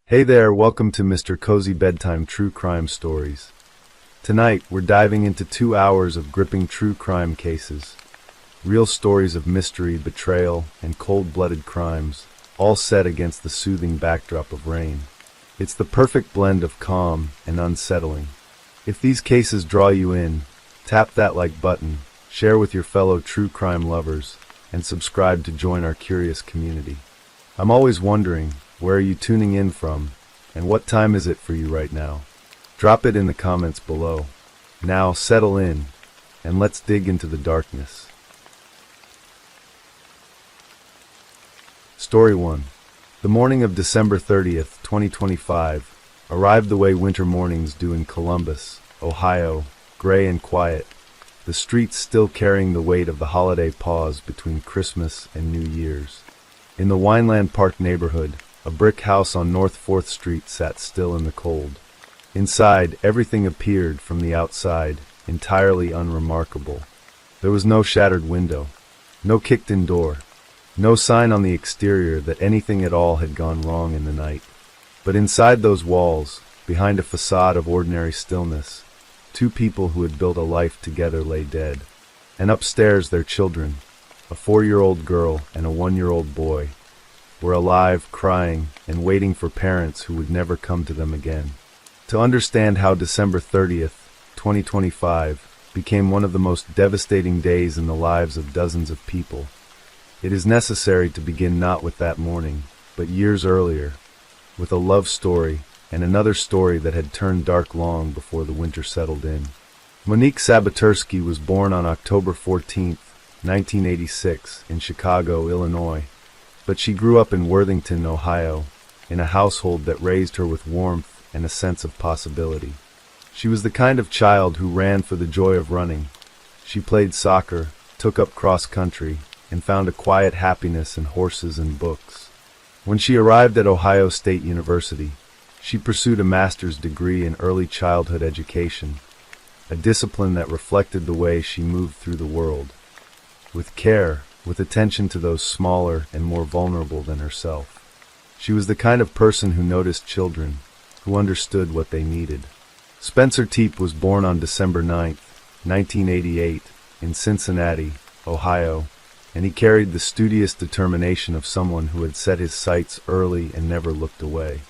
Hey there, welcome to Mr. Cozy Bedtime True Crime Stories. Tonight, we're diving into 2 hours of gripping true crime cases. Real stories of mystery, betrayal, and cold-blooded crimes, all set against the soothing backdrop of rain. It's the perfect blend of calm and unsettling. If these cases draw you in, tap that like button, share with your fellow true crime lovers, and subscribe to join our curious community. I'm always wondering, where are you tuning in from, and what time is it for you right now? Drop it in the comments below. Now settle in, and let's dig into the darkness. Story 1. The morning of December 30th, 2025, arrived the way winter mornings do in Columbus, Ohio, gray and quiet, the streets still carrying the weight of the holiday pause between Christmas and New Year's. In the Wineland Park neighborhood, a brick house on North 4th Street sat still in the cold. Inside, everything appeared from the outside, entirely unremarkable. There was no shattered window, no kicked-in door, no sign on the exterior that anything at all had gone wrong in the night. But inside those walls, behind a facade of ordinary stillness, 2 people who had built a life together lay dead. And upstairs their children, a 4-year-old girl and a 1-year-old boy, were alive, crying, and waiting for parents who would never come to them again. To understand how December 30th, 2025, became one of the most devastating days in the lives of dozens of people, it is necessary to begin not with that morning, but years earlier, with a love story and another story that had turned dark long before the winter settled in. Monique Sabatersky was born on October 14th, 1986, in Chicago, Illinois, but she grew up in Worthington, Ohio, in a household that raised her with warmth and a sense of possibility. She was the kind of child who ran for the joy of running. She played soccer, took up cross-country, and found a quiet happiness in horses and books. When she arrived at Ohio State University, she pursued a master's degree in early childhood education, a discipline that reflected the way she moved through the world. With care, with attention to those smaller and more vulnerable than herself. She was the kind of person who noticed children, who understood what they needed. Spencer Teep was born on December 9th, 1988, in Cincinnati, Ohio, and he carried the studious determination of someone who had set his sights early and never looked away.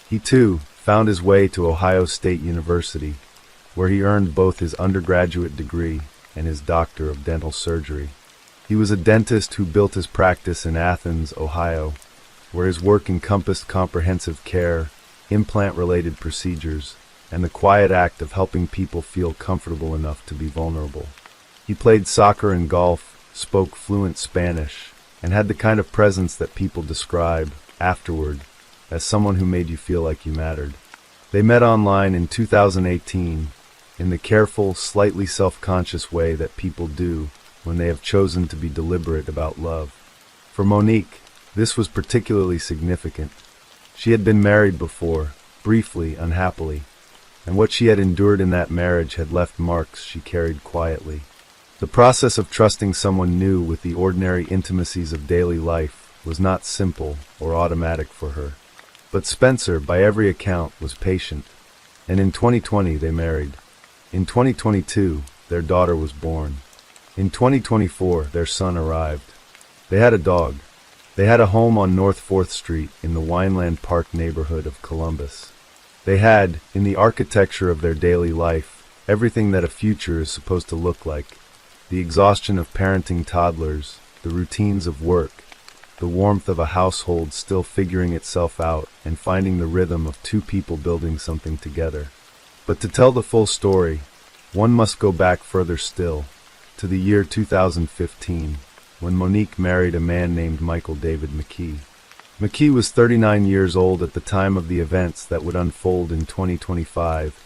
He, too, found his way to Ohio State University, where he earned both his undergraduate degree and his Doctor of Dental Surgery. He was a dentist who built his practice in Athens, Ohio, where his work encompassed comprehensive care, implant-related procedures, and the quiet act of helping people feel comfortable enough to be vulnerable. He played soccer and golf, spoke fluent Spanish, and had the kind of presence that people describe, afterward, as someone who made you feel like you mattered. They met online in 2018, in the careful, slightly self-conscious way that people do when they have chosen to be deliberate about love. For Monique, this was particularly significant. She had been married before, briefly, unhappily, and what she had endured in that marriage had left marks she carried quietly. The process of trusting someone new with the ordinary intimacies of daily life was not simple or automatic for her. But Spencer, by every account, was patient, and in 2020 they married. In 2022, their daughter was born. In 2024, their son arrived. They had a dog. They had a home on North 4th Street in the Wineland Park neighborhood of Columbus. They had, in the architecture of their daily life, everything that a future is supposed to look like. The exhaustion of parenting toddlers, the routines of work, the warmth of a household still figuring itself out and finding the rhythm of 2 people building something together. But to tell the full story, one must go back further still, to the year 2015, when Monique married a man named Michael David McKee. McKee was 39 years old at the time of the events that would unfold in 2025,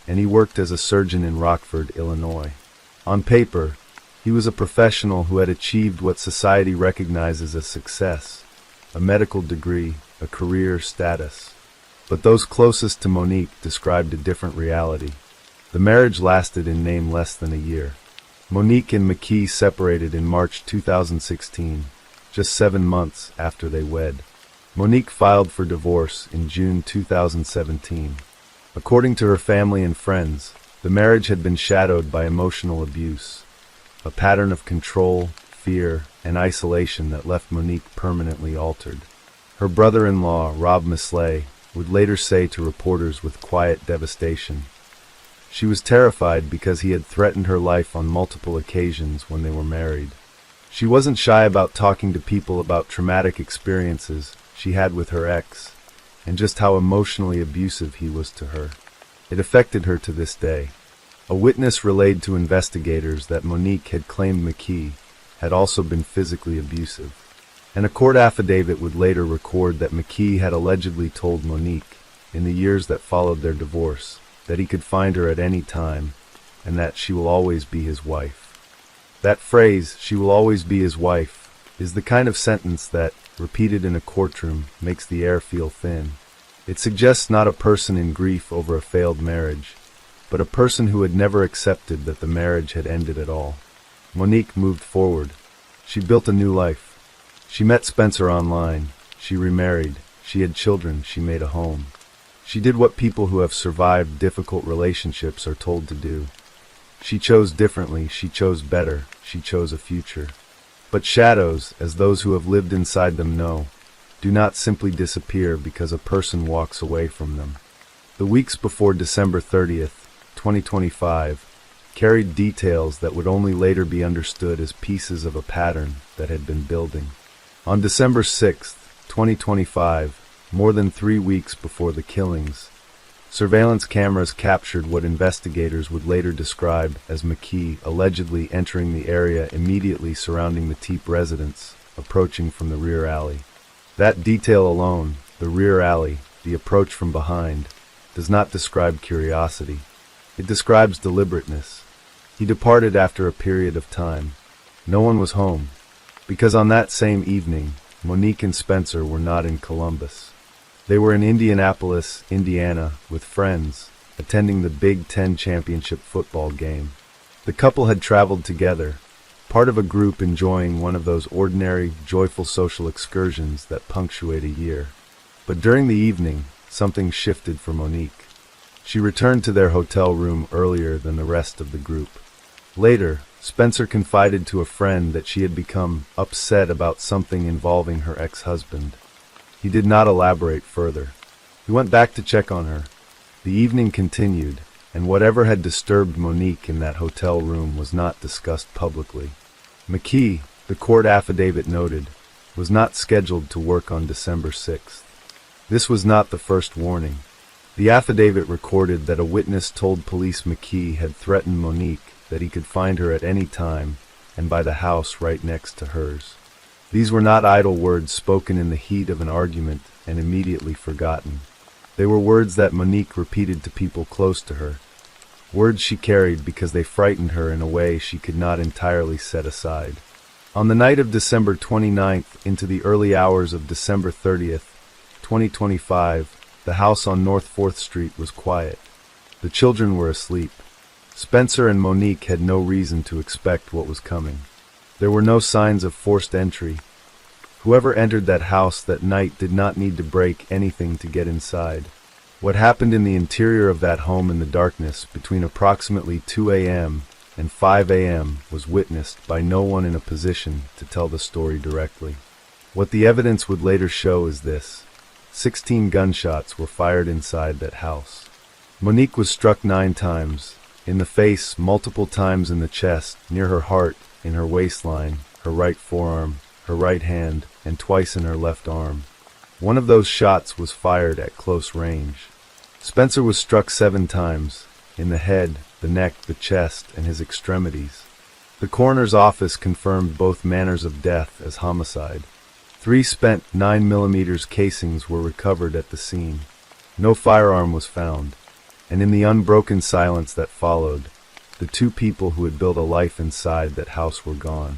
and he worked as a surgeon in Rockford, Illinois. On paper, he was a professional who had achieved what society recognizes as success, a medical degree, a career status. But those closest to Monique described a different reality. The marriage lasted in name less than a year. Monique and McKee separated in March 2016, just 7 months after they wed. Monique filed for divorce in June 2017. According to her family and friends, the marriage had been shadowed by emotional abuse, a pattern of control, fear, and isolation that left Monique permanently altered. Her brother-in-law, Rob Misley, would later say to reporters with quiet devastation, she was terrified because he had threatened her life on multiple occasions when they were married. She wasn't shy about talking to people about traumatic experiences she had with her ex, and just how emotionally abusive he was to her. It affected her to this day. A witness relayed to investigators that Monique had claimed McKee had also been physically abusive, and a court affidavit would later record that McKee had allegedly told Monique, in the years that followed their divorce, that he could find her at any time, and that she will always be his wife. That phrase, "she will always be his wife," is the kind of sentence that, repeated in a courtroom, makes the air feel thin. It suggests not a person in grief over a failed marriage, but a person who had never accepted that the marriage had ended at all. Monique moved forward. She built a new life. She met Spencer online. She remarried. She had children. She made a home. She did what people who have survived difficult relationships are told to do. She chose differently. She chose better. She chose a future. But shadows, as those who have lived inside them know, do not simply disappear because a person walks away from them. The weeks before December 30th, 2025, carried details that would only later be understood as pieces of a pattern that had been building. On December 6th, 2025, more than 3 weeks before the killings, surveillance cameras captured what investigators would later describe as McKee allegedly entering the area immediately surrounding the Teep residence, approaching from the rear alley. That detail alone, the rear alley, the approach from behind, does not describe curiosity. It describes deliberateness. He departed after a period of time. No one was home, because on that same evening, Monique and Spencer were not in Columbus. They were in Indianapolis, Indiana, with friends, attending the Big Ten championship football game. The couple had traveled together, part of a group enjoying one of those ordinary, joyful social excursions that punctuate a year. But during the evening, something shifted for Monique. She returned to their hotel room earlier than the rest of the group. Later, Spencer confided to a friend that she had become upset about something involving her ex-husband. He did not elaborate further. He went back to check on her. The evening continued, and whatever had disturbed Monique in that hotel room was not discussed publicly. McKee, the court affidavit noted, was not scheduled to work on December 6th. This was not the first warning. The affidavit recorded that a witness told police McKee had threatened Monique that he could find her at any time and by the house right next to hers. These were not idle words spoken in the heat of an argument and immediately forgotten. They were words that Monique repeated to people close to her, words she carried because they frightened her in a way she could not entirely set aside. On the night of December 29th into the early hours of December 30th, 2025, the house on North 4th Street was quiet. The children were asleep. Spencer and Monique had no reason to expect what was coming. There were no signs of forced entry. Whoever entered that house that night did not need to break anything to get inside. What happened in the interior of that home in the darkness between approximately 2 a.m. and 5 a.m. was witnessed by no one in a position to tell the story directly. What the evidence would later show is this: 16 gunshots were fired inside that house. Monique was struck 9 times, in the face, multiple times in the chest, near her heart, in her waistline, her right forearm, her right hand, and twice in her left arm. One of those shots was fired at close range. Spencer was struck 7 times, in the head, the neck, the chest, and his extremities. The coroner's office confirmed both manners of death as homicide. 3 spent 9mm casings were recovered at the scene. No firearm was found, and in the unbroken silence that followed, the 2 people who had built a life inside that house were gone.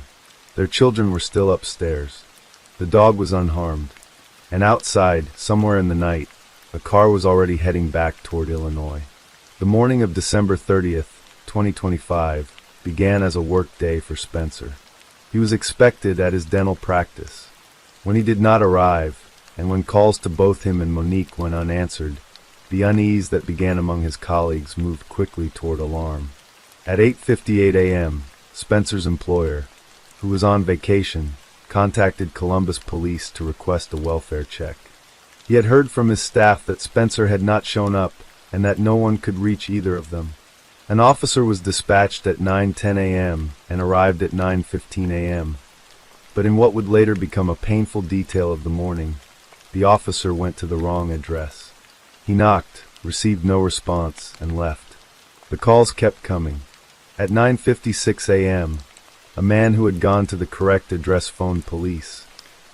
Their children were still upstairs. The dog was unharmed. And outside, somewhere in the night, a car was already heading back toward Illinois. The morning of December 30th, 2025, began as a work day for Spencer. He was expected at his dental practice. When he did not arrive, and when calls to both him and Monique went unanswered, the unease that began among his colleagues moved quickly toward alarm. At 8:58 a.m., Spencer's employer, who was on vacation, contacted Columbus police to request a welfare check. He had heard from his staff that Spencer had not shown up and that no one could reach either of them. An officer was dispatched at 9:10 a.m. and arrived at 9:15 a.m. But in what would later become a painful detail of the morning, the officer went to the wrong address. He knocked, received no response, and left. The calls kept coming. At 9:56 a.m., a man who had gone to the correct address phoned police,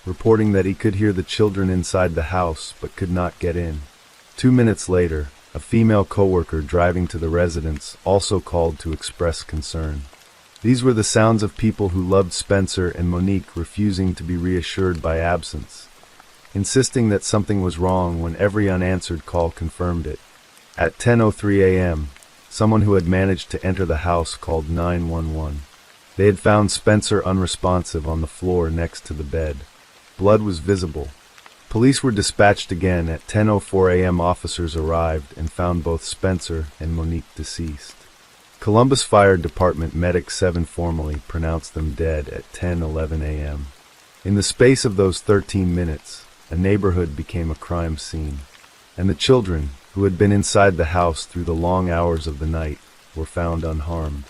reporting that he could hear the children inside the house but could not get in. 2 minutes later, a female coworker driving to the residence also called to express concern. These were the sounds of people who loved Spencer and Monique refusing to be reassured by absence, insisting that something was wrong when every unanswered call confirmed it. At 10:03 a.m., someone who had managed to enter the house called 911. They had found Spencer unresponsive on the floor next to the bed. Blood was visible. Police were dispatched again. At 10:04 a.m. officers arrived and found both Spencer and Monique deceased. Columbus Fire Department Medic 7 formally pronounced them dead at 10:11 a.m. In the space of those 13 minutes, a neighborhood became a crime scene, and the children, who had been inside the house through the long hours of the night, were found unharmed.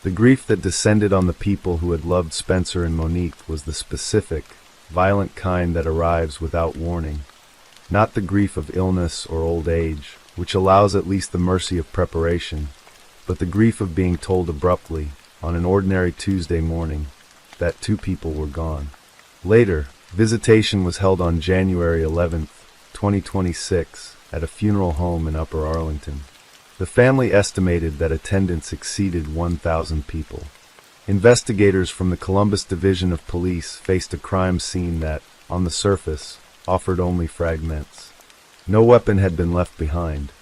The grief that descended on the people who had loved Spencer and Monique was the specific, violent kind that arrives without warning, not the grief of illness or old age, which allows at least the mercy of preparation, but the grief of being told abruptly, on an ordinary Tuesday morning, that two people were gone. Later, visitation was held on January 11, 2026, at a funeral home in Upper Arlington. The family estimated that attendance exceeded 1,000 people. Investigators from the Columbus Division of Police faced a crime scene that, on the surface, offered only fragments. No weapon had been left behind.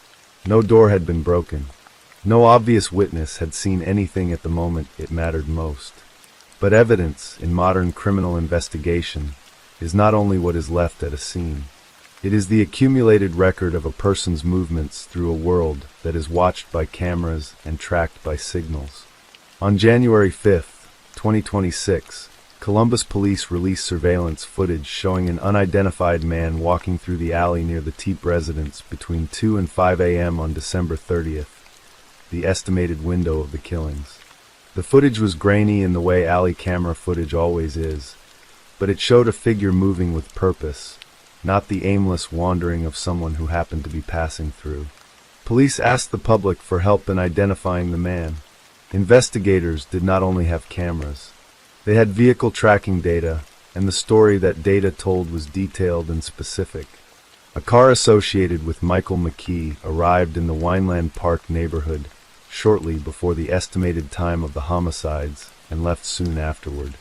No door had been broken. No obvious witness had seen anything at the moment it mattered most. But evidence, in modern criminal investigation, is not only what is left at a scene. It is the accumulated record of a person's movements through a world that is watched by cameras and tracked by signals. On January 5, 2026, Columbus police released surveillance footage showing an unidentified man walking through the alley near the Teep residence between 2 and 5 a.m. on December 30th, the estimated window of the killings. The footage was grainy in the way alley camera footage always is, but it showed a figure moving with purpose, not the aimless wandering of someone who happened to be passing through. Police asked the public for help in identifying the man. Investigators did not only have cameras. They had vehicle tracking data, and the story that data told was detailed and specific. A car associated with Michael McKee arrived in the Wineland Park neighborhood shortly before the estimated time of the homicides and left soon afterward.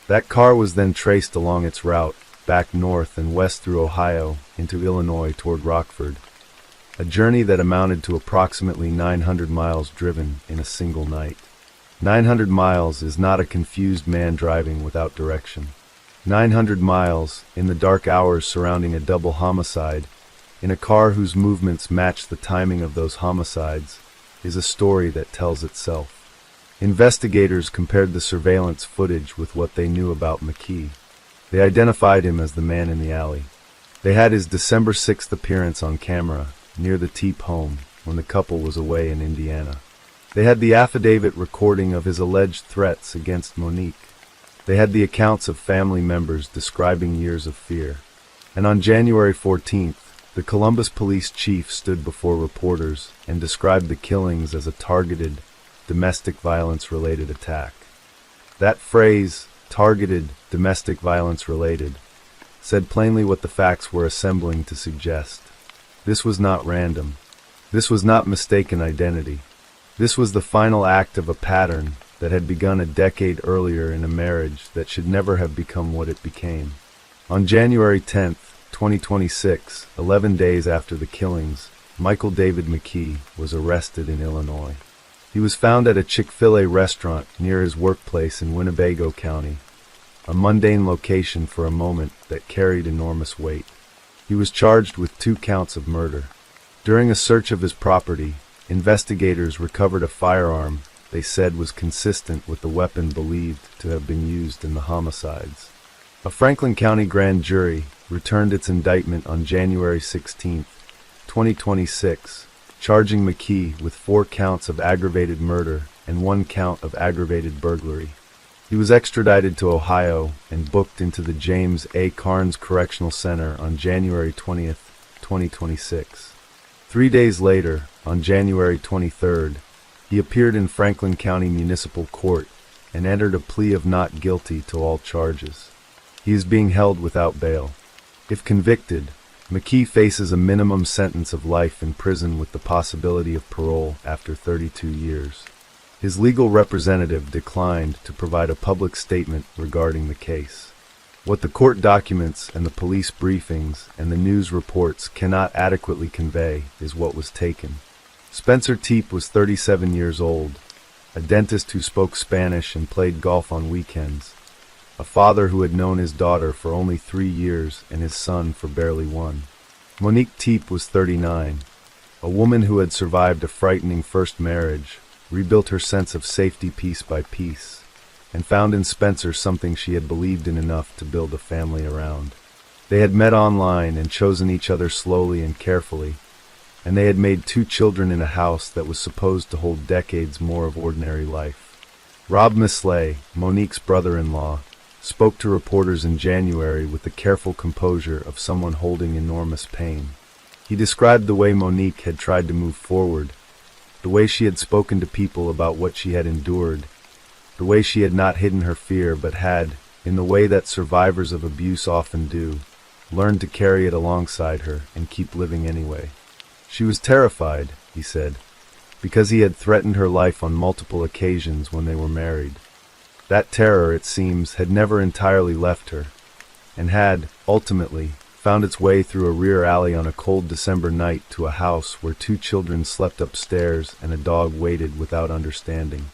That car was then traced along its route, back north and west through Ohio, into Illinois toward Rockford, a journey that amounted to approximately 900 miles driven in a single night. 900 miles is not a confused man driving without direction. 900 miles, in the dark hours surrounding a double homicide, in a car whose movements match the timing of those homicides, is a story that tells itself. Investigators compared the surveillance footage with what they knew about McKee. They identified him as the man in the alley. They had his December 6th appearance on camera, near the Teep home, when the couple was away in Indiana. They had the affidavit recording of his alleged threats against Monique. They had the accounts of family members describing years of fear. And on January 14th, the Columbus police chief stood before reporters and described the killings as a targeted, domestic violence-related attack. That phrase, targeted, domestic violence-related, said plainly what the facts were assembling to suggest. This was not random. This was not mistaken identity. This was the final act of a pattern that had begun a decade earlier in a marriage that should never have become what it became. On January 10th, 2026, 11 days after the killings, Michael David McKee was arrested in Illinois. He was found at a Chick-fil-A restaurant near his workplace in Winnebago County, a mundane location for a moment that carried enormous weight. He was charged with 2 counts of murder. During a search of his property, investigators recovered a firearm they said was consistent with the weapon believed to have been used in the homicides. A Franklin County grand jury returned its indictment on January 16, 2026, charging McKee with 4 counts of aggravated murder and 1 count of aggravated burglary. He was extradited to Ohio and booked into the James A. Carnes Correctional Center on January 20, 2026. 3 days later, on January 23rd, he appeared in Franklin County Municipal Court and entered a plea of not guilty to all charges. He is being held without bail. If convicted, McKee faces a minimum sentence of life in prison with the possibility of parole after 32 years. His legal representative declined to provide a public statement regarding the case. What the court documents and the police briefings and the news reports cannot adequately convey is what was taken. Spencer Teep was 37 years old, a dentist who spoke Spanish and played golf on weekends, a father who had known his daughter for only 3 years and his son for barely 1. Monique Teep was 39, a woman who had survived a frightening first marriage, rebuilt her sense of safety piece by piece, and found in Spencer something she had believed in enough to build a family around. They had met online and chosen each other slowly and carefully, and they had made 2 children in a house that was supposed to hold decades more of ordinary life. Rob Misley, Monique's brother-in-law, spoke to reporters in January with the careful composure of someone holding enormous pain. He described the way Monique had tried to move forward, the way she had spoken to people about what she had endured, the way she had not hidden her fear but had, in the way that survivors of abuse often do, learned to carry it alongside her and keep living anyway. She was terrified, he said, because he had threatened her life on multiple occasions when they were married. That terror, it seems, had never entirely left her, and had, ultimately, found its way through a rear alley on a cold December night to a house where 2 children slept upstairs and a dog waited without understanding.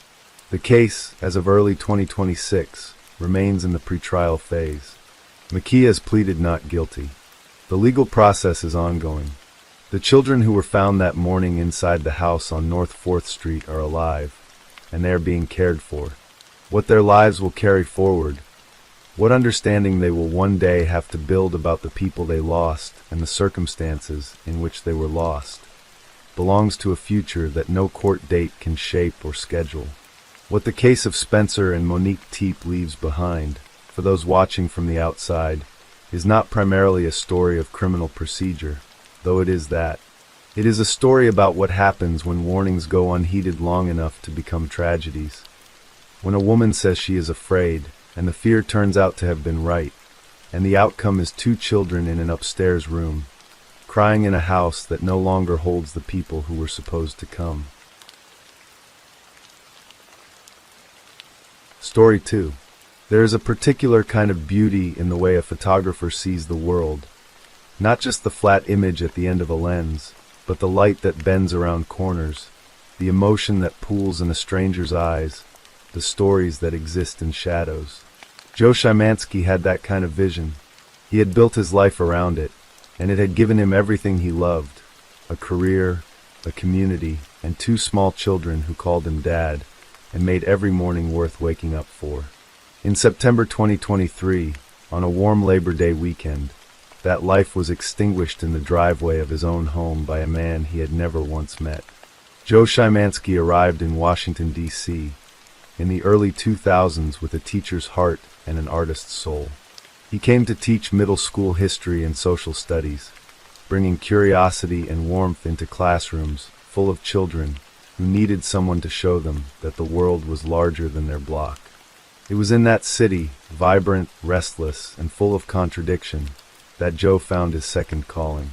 The case, as of early 2026, remains in the pretrial phase. McKee has pleaded not guilty. The legal process is ongoing. The children who were found that morning inside the house on North 4th Street are alive, and they are being cared for. What their lives will carry forward, what understanding they will one day have to build about the people they lost and the circumstances in which they were lost, belongs to a future that no court date can shape or schedule. What the case of Spencer and Monique Teep leaves behind, for those watching from the outside, is not primarily a story of criminal procedure, though it is that. It is a story about what happens when warnings go unheeded long enough to become tragedies. When a woman says she is afraid, and the fear turns out to have been right, and the outcome is 2 children in an upstairs room, crying in a house that no longer holds the people who were supposed to come. Story 2. There is a particular kind of beauty in the way a photographer sees the world, not just the flat image at the end of a lens, but the light that bends around corners, the emotion that pools in a stranger's eyes, the stories that exist in shadows. Joe Shymansky had that kind of vision. He had built his life around it, and it had given him everything he loved, a career, a community, and 2 small children who called him Dad, and made every morning worth waking up for. In September 2023, on a warm Labor Day weekend, that life was extinguished in the driveway of his own home by a man he had never once met. Joe Shymansky arrived in Washington, D.C., in the early 2000s with a teacher's heart and an artist's soul. He came to teach middle school history and social studies, bringing curiosity and warmth into classrooms full of children who needed someone to show them that the world was larger than their block. It was in that city, vibrant, restless, and full of contradiction, that Joe found his second calling.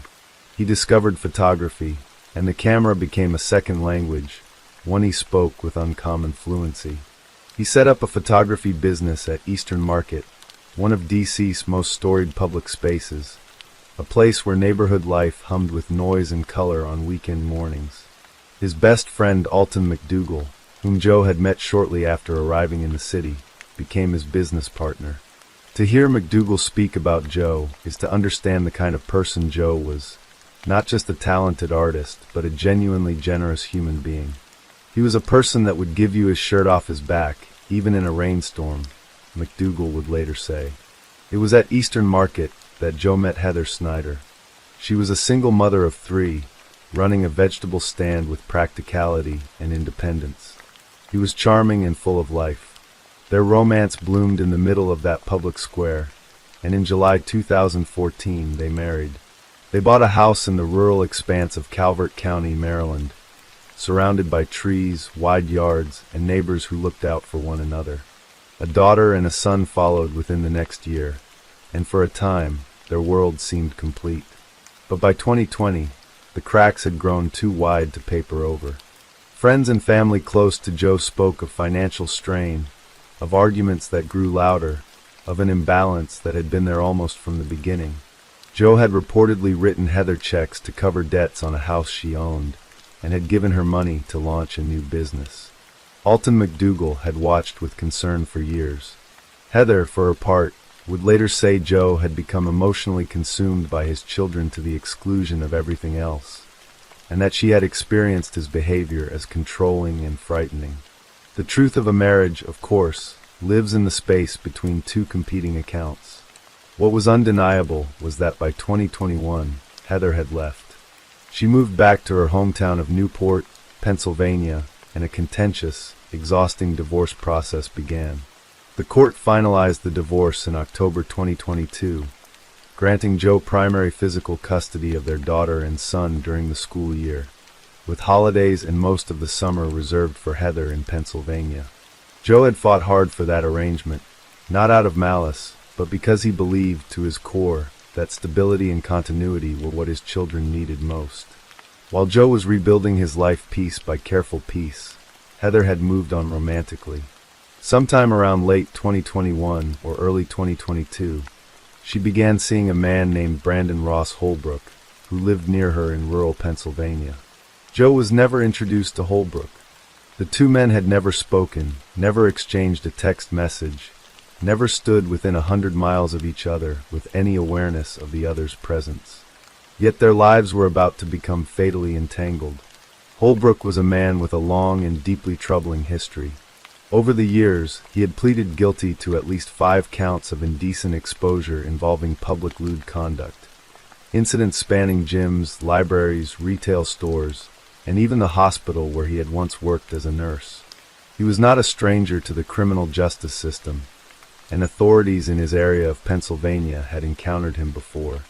He discovered photography, and the camera became a second language, one he spoke with uncommon fluency. He set up a photography business at Eastern Market, one of DC's most storied public spaces, a place where neighborhood life hummed with noise and color on weekend mornings. His best friend Alton McDougall, whom Joe had met shortly after arriving in the city, became his business partner. To hear McDougall speak about Joe is to understand the kind of person Joe was, not just a talented artist, but a genuinely generous human being. He was a person that would give you his shirt off his back, even in a rainstorm, McDougall would later say. It was at Eastern Market that Joe met Heather Snyder. She was a single mother of 3, running a vegetable stand with practicality and independence. He was charming and full of life. Their romance bloomed in the middle of that public square, and in July 2014 they married. They bought a house in the rural expanse of Calvert County, Maryland, surrounded by trees, wide yards, and neighbors who looked out for one another. A daughter and a son followed within the next year, and for a time, their world seemed complete. But by 2020, the cracks had grown too wide to paper over. Friends and family close to Joe spoke of financial strain, of arguments that grew louder, of an imbalance that had been there almost from the beginning. Joe had reportedly written Heather checks to cover debts on a house she owned, and had given her money to launch a new business. Alton McDougall had watched with concern for years. Heather, for her part, would later say Joe had become emotionally consumed by his children to the exclusion of everything else, and that she had experienced his behavior as controlling and frightening. The truth of a marriage, of course, lives in the space between 2 competing accounts. What was undeniable was that by 2021, Heather had left. She moved back to her hometown of Newport, Pennsylvania, and a contentious, exhausting divorce process began. The court finalized the divorce in October 2022, granting Joe primary physical custody of their daughter and son during the school year, with holidays and most of the summer reserved for Heather in Pennsylvania. Joe had fought hard for that arrangement, not out of malice, but because he believed to his core that stability and continuity were what his children needed most. While Joe was rebuilding his life piece by careful piece, Heather had moved on romantically. Sometime around late 2021 or early 2022, she began seeing a man named Brandon Ross Holbrook, who lived near her in rural Pennsylvania. Joe was never introduced to Holbrook. The 2 men had never spoken, never exchanged a text message, never stood within 100 miles of each other with any awareness of the other's presence. Yet their lives were about to become fatally entangled. Holbrook was a man with a long and deeply troubling history. Over the years, he had pleaded guilty to at least 5 counts of indecent exposure involving public lewd conduct, incidents spanning gyms, libraries, retail stores, and even the hospital where he had once worked as a nurse. He was not a stranger to the criminal justice system, and authorities in his area of Pennsylvania had encountered him before.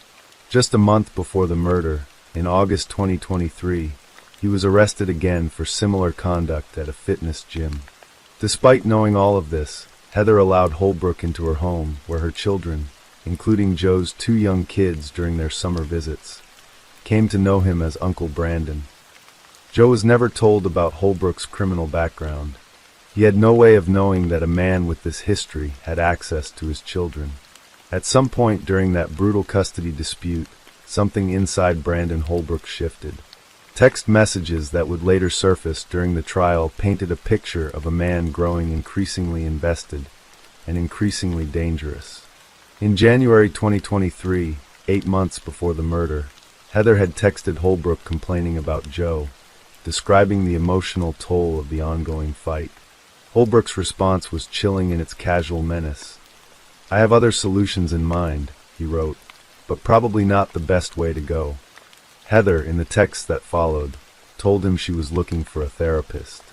Just a month before the murder, in August 2023, he was arrested again for similar conduct at a fitness gym. Despite knowing all of this, Heather allowed Holbrook into her home, where her children, including Joe's 2 young kids during their summer visits, came to know him as Uncle Brandon. Joe was never told about Holbrook's criminal background. He had no way of knowing that a man with this history had access to his children. At some point during that brutal custody dispute, something inside Brandon Holbrook shifted. Text messages that would later surface during the trial painted a picture of a man growing increasingly invested and increasingly dangerous. In January 2023, 8 months before the murder, Heather had texted Holbrook complaining about Joe, describing the emotional toll of the ongoing fight. Holbrook's response was chilling in its casual menace. "I have other solutions in mind," he wrote, "but probably not the best way to go." Heather, in the text that followed, told him she was looking for a therapist.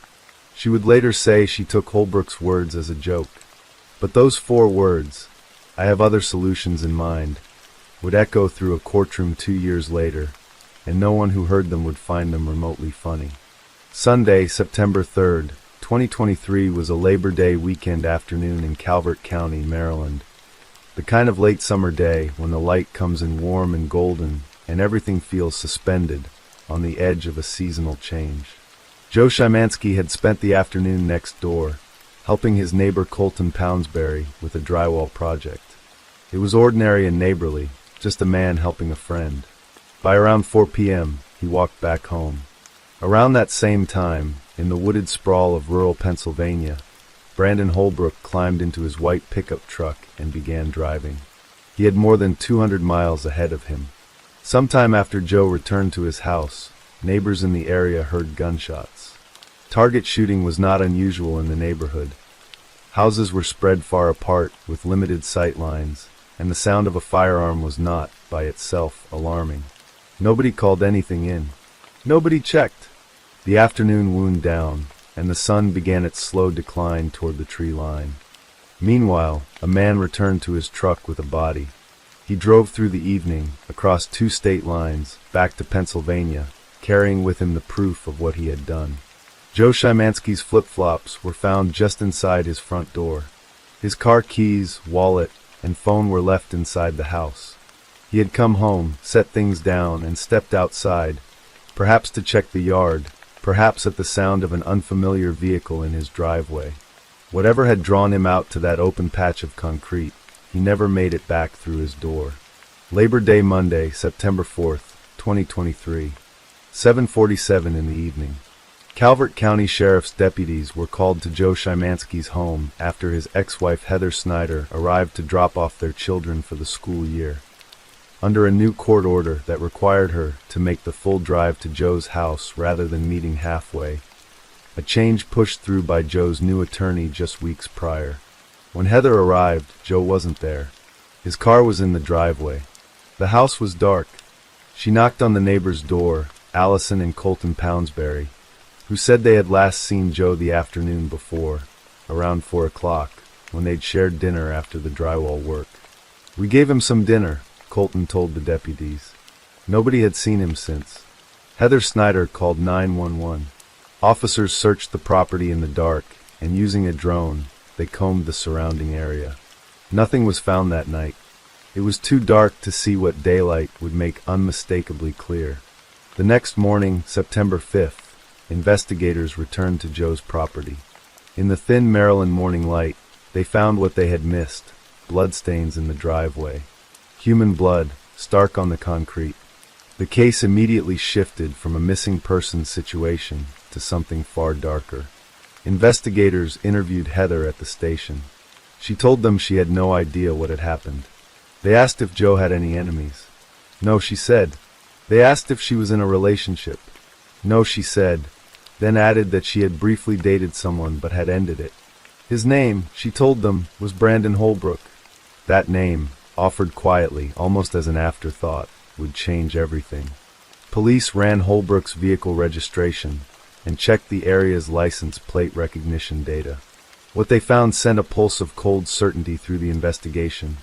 She would later say she took Holbrook's words as a joke. But those 4 words, "I have other solutions in mind," would echo through a courtroom 2 years later, and no one who heard them would find them remotely funny. Sunday, September 3rd, 2023 was a Labor Day weekend afternoon in Calvert County, Maryland. The kind of late summer day when the light comes in warm and golden and everything feels suspended on the edge of a seasonal change. Joe Shymansky had spent the afternoon next door, helping his neighbor Colton Poundsbury with a drywall project. It was ordinary and neighborly, just a man helping a friend. By around 4 p.m., he walked back home. Around that same time, in the wooded sprawl of rural Pennsylvania, Brandon Holbrook climbed into his white pickup truck and began driving. He had more than 200 miles ahead of him. Sometime after Joe returned to his house, neighbors in the area heard gunshots. Target shooting was not unusual in the neighborhood. Houses were spread far apart with limited sight lines, and the sound of a firearm was not, by itself, alarming. Nobody called anything in. Nobody checked. The afternoon wound down, and the sun began its slow decline toward the tree line. Meanwhile, a man returned to his truck with a body. He drove through the evening, across 2 state lines, back to Pennsylvania, carrying with him the proof of what he had done. Joe Shymansky's flip-flops were found just inside his front door. His car keys, wallet, and phone were left inside the house. He had come home, set things down, and stepped outside, perhaps to check the yard, perhaps at the sound of an unfamiliar vehicle in his driveway. Whatever had drawn him out to that open patch of concrete, he never made it back through his door. Labor Day Monday, September 4th, 2023, 7:47 in the evening. Calvert County Sheriff's deputies were called to Joe Shymansky's home after his ex-wife Heather Snyder arrived to drop off their children for the school year. Under a new court order that required her to make the full drive to Joe's house rather than meeting halfway, a change pushed through by Joe's new attorney just weeks prior. When Heather arrived, Joe wasn't there. His car was in the driveway. The house was dark. She knocked on the neighbor's door, Allison and Colton Poundsbury, who said they had last seen Joe the afternoon before, around 4 o'clock, when they'd shared dinner after the drywall work. "We gave him some dinner," Colton told the deputies. Nobody had seen him since. Heather Snyder called 911. Officers searched the property in the dark, and using a drone, they combed the surrounding area. Nothing was found that night. It was too dark to see what daylight would make unmistakably clear. The next morning, September 5th, investigators returned to Joe's property. In the thin Maryland morning light, they found what they had missed: bloodstains in the driveway. Human blood, stark on the concrete. The case immediately shifted from a missing persons situation to something far darker. Investigators interviewed Heather at the station. She told them she had no idea what had happened. They asked if Joe had any enemies. "No," she said. They asked if she was in a relationship. "No," she said, then added that she had briefly dated someone but had ended it. His name, she told them, was Brandon Holbrook. That name, offered quietly, almost as an afterthought, would change everything. Police ran Holbrook's vehicle registration and checked the area's license plate recognition data. What they found sent a pulse of cold certainty through the investigation.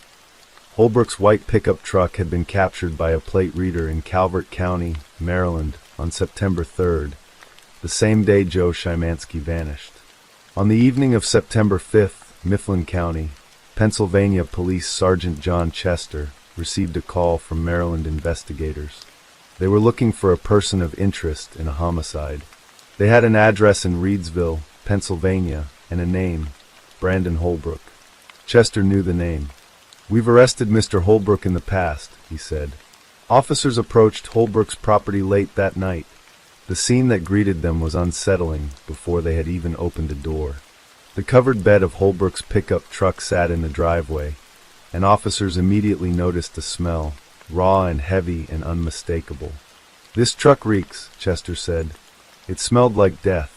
Holbrook's white pickup truck had been captured by a plate reader in Calvert County, Maryland, on September 3rd, the same day Joe Shymansky vanished. On the evening of September 5th, Mifflin County, Pennsylvania Police Sergeant John Chester received a call from Maryland investigators. They were looking for a person of interest in a homicide. They had an address in Reedsville, Pennsylvania, and a name, Brandon Holbrook. Chester knew the name. "We've arrested Mr. Holbrook in the past," he said. Officers approached Holbrook's property late that night. The scene that greeted them was unsettling before they had even opened a door. The covered bed of Holbrook's pickup truck sat in the driveway, and officers immediately noticed a smell, raw and heavy and unmistakable. "This truck reeks," Chester said. It smelled like death.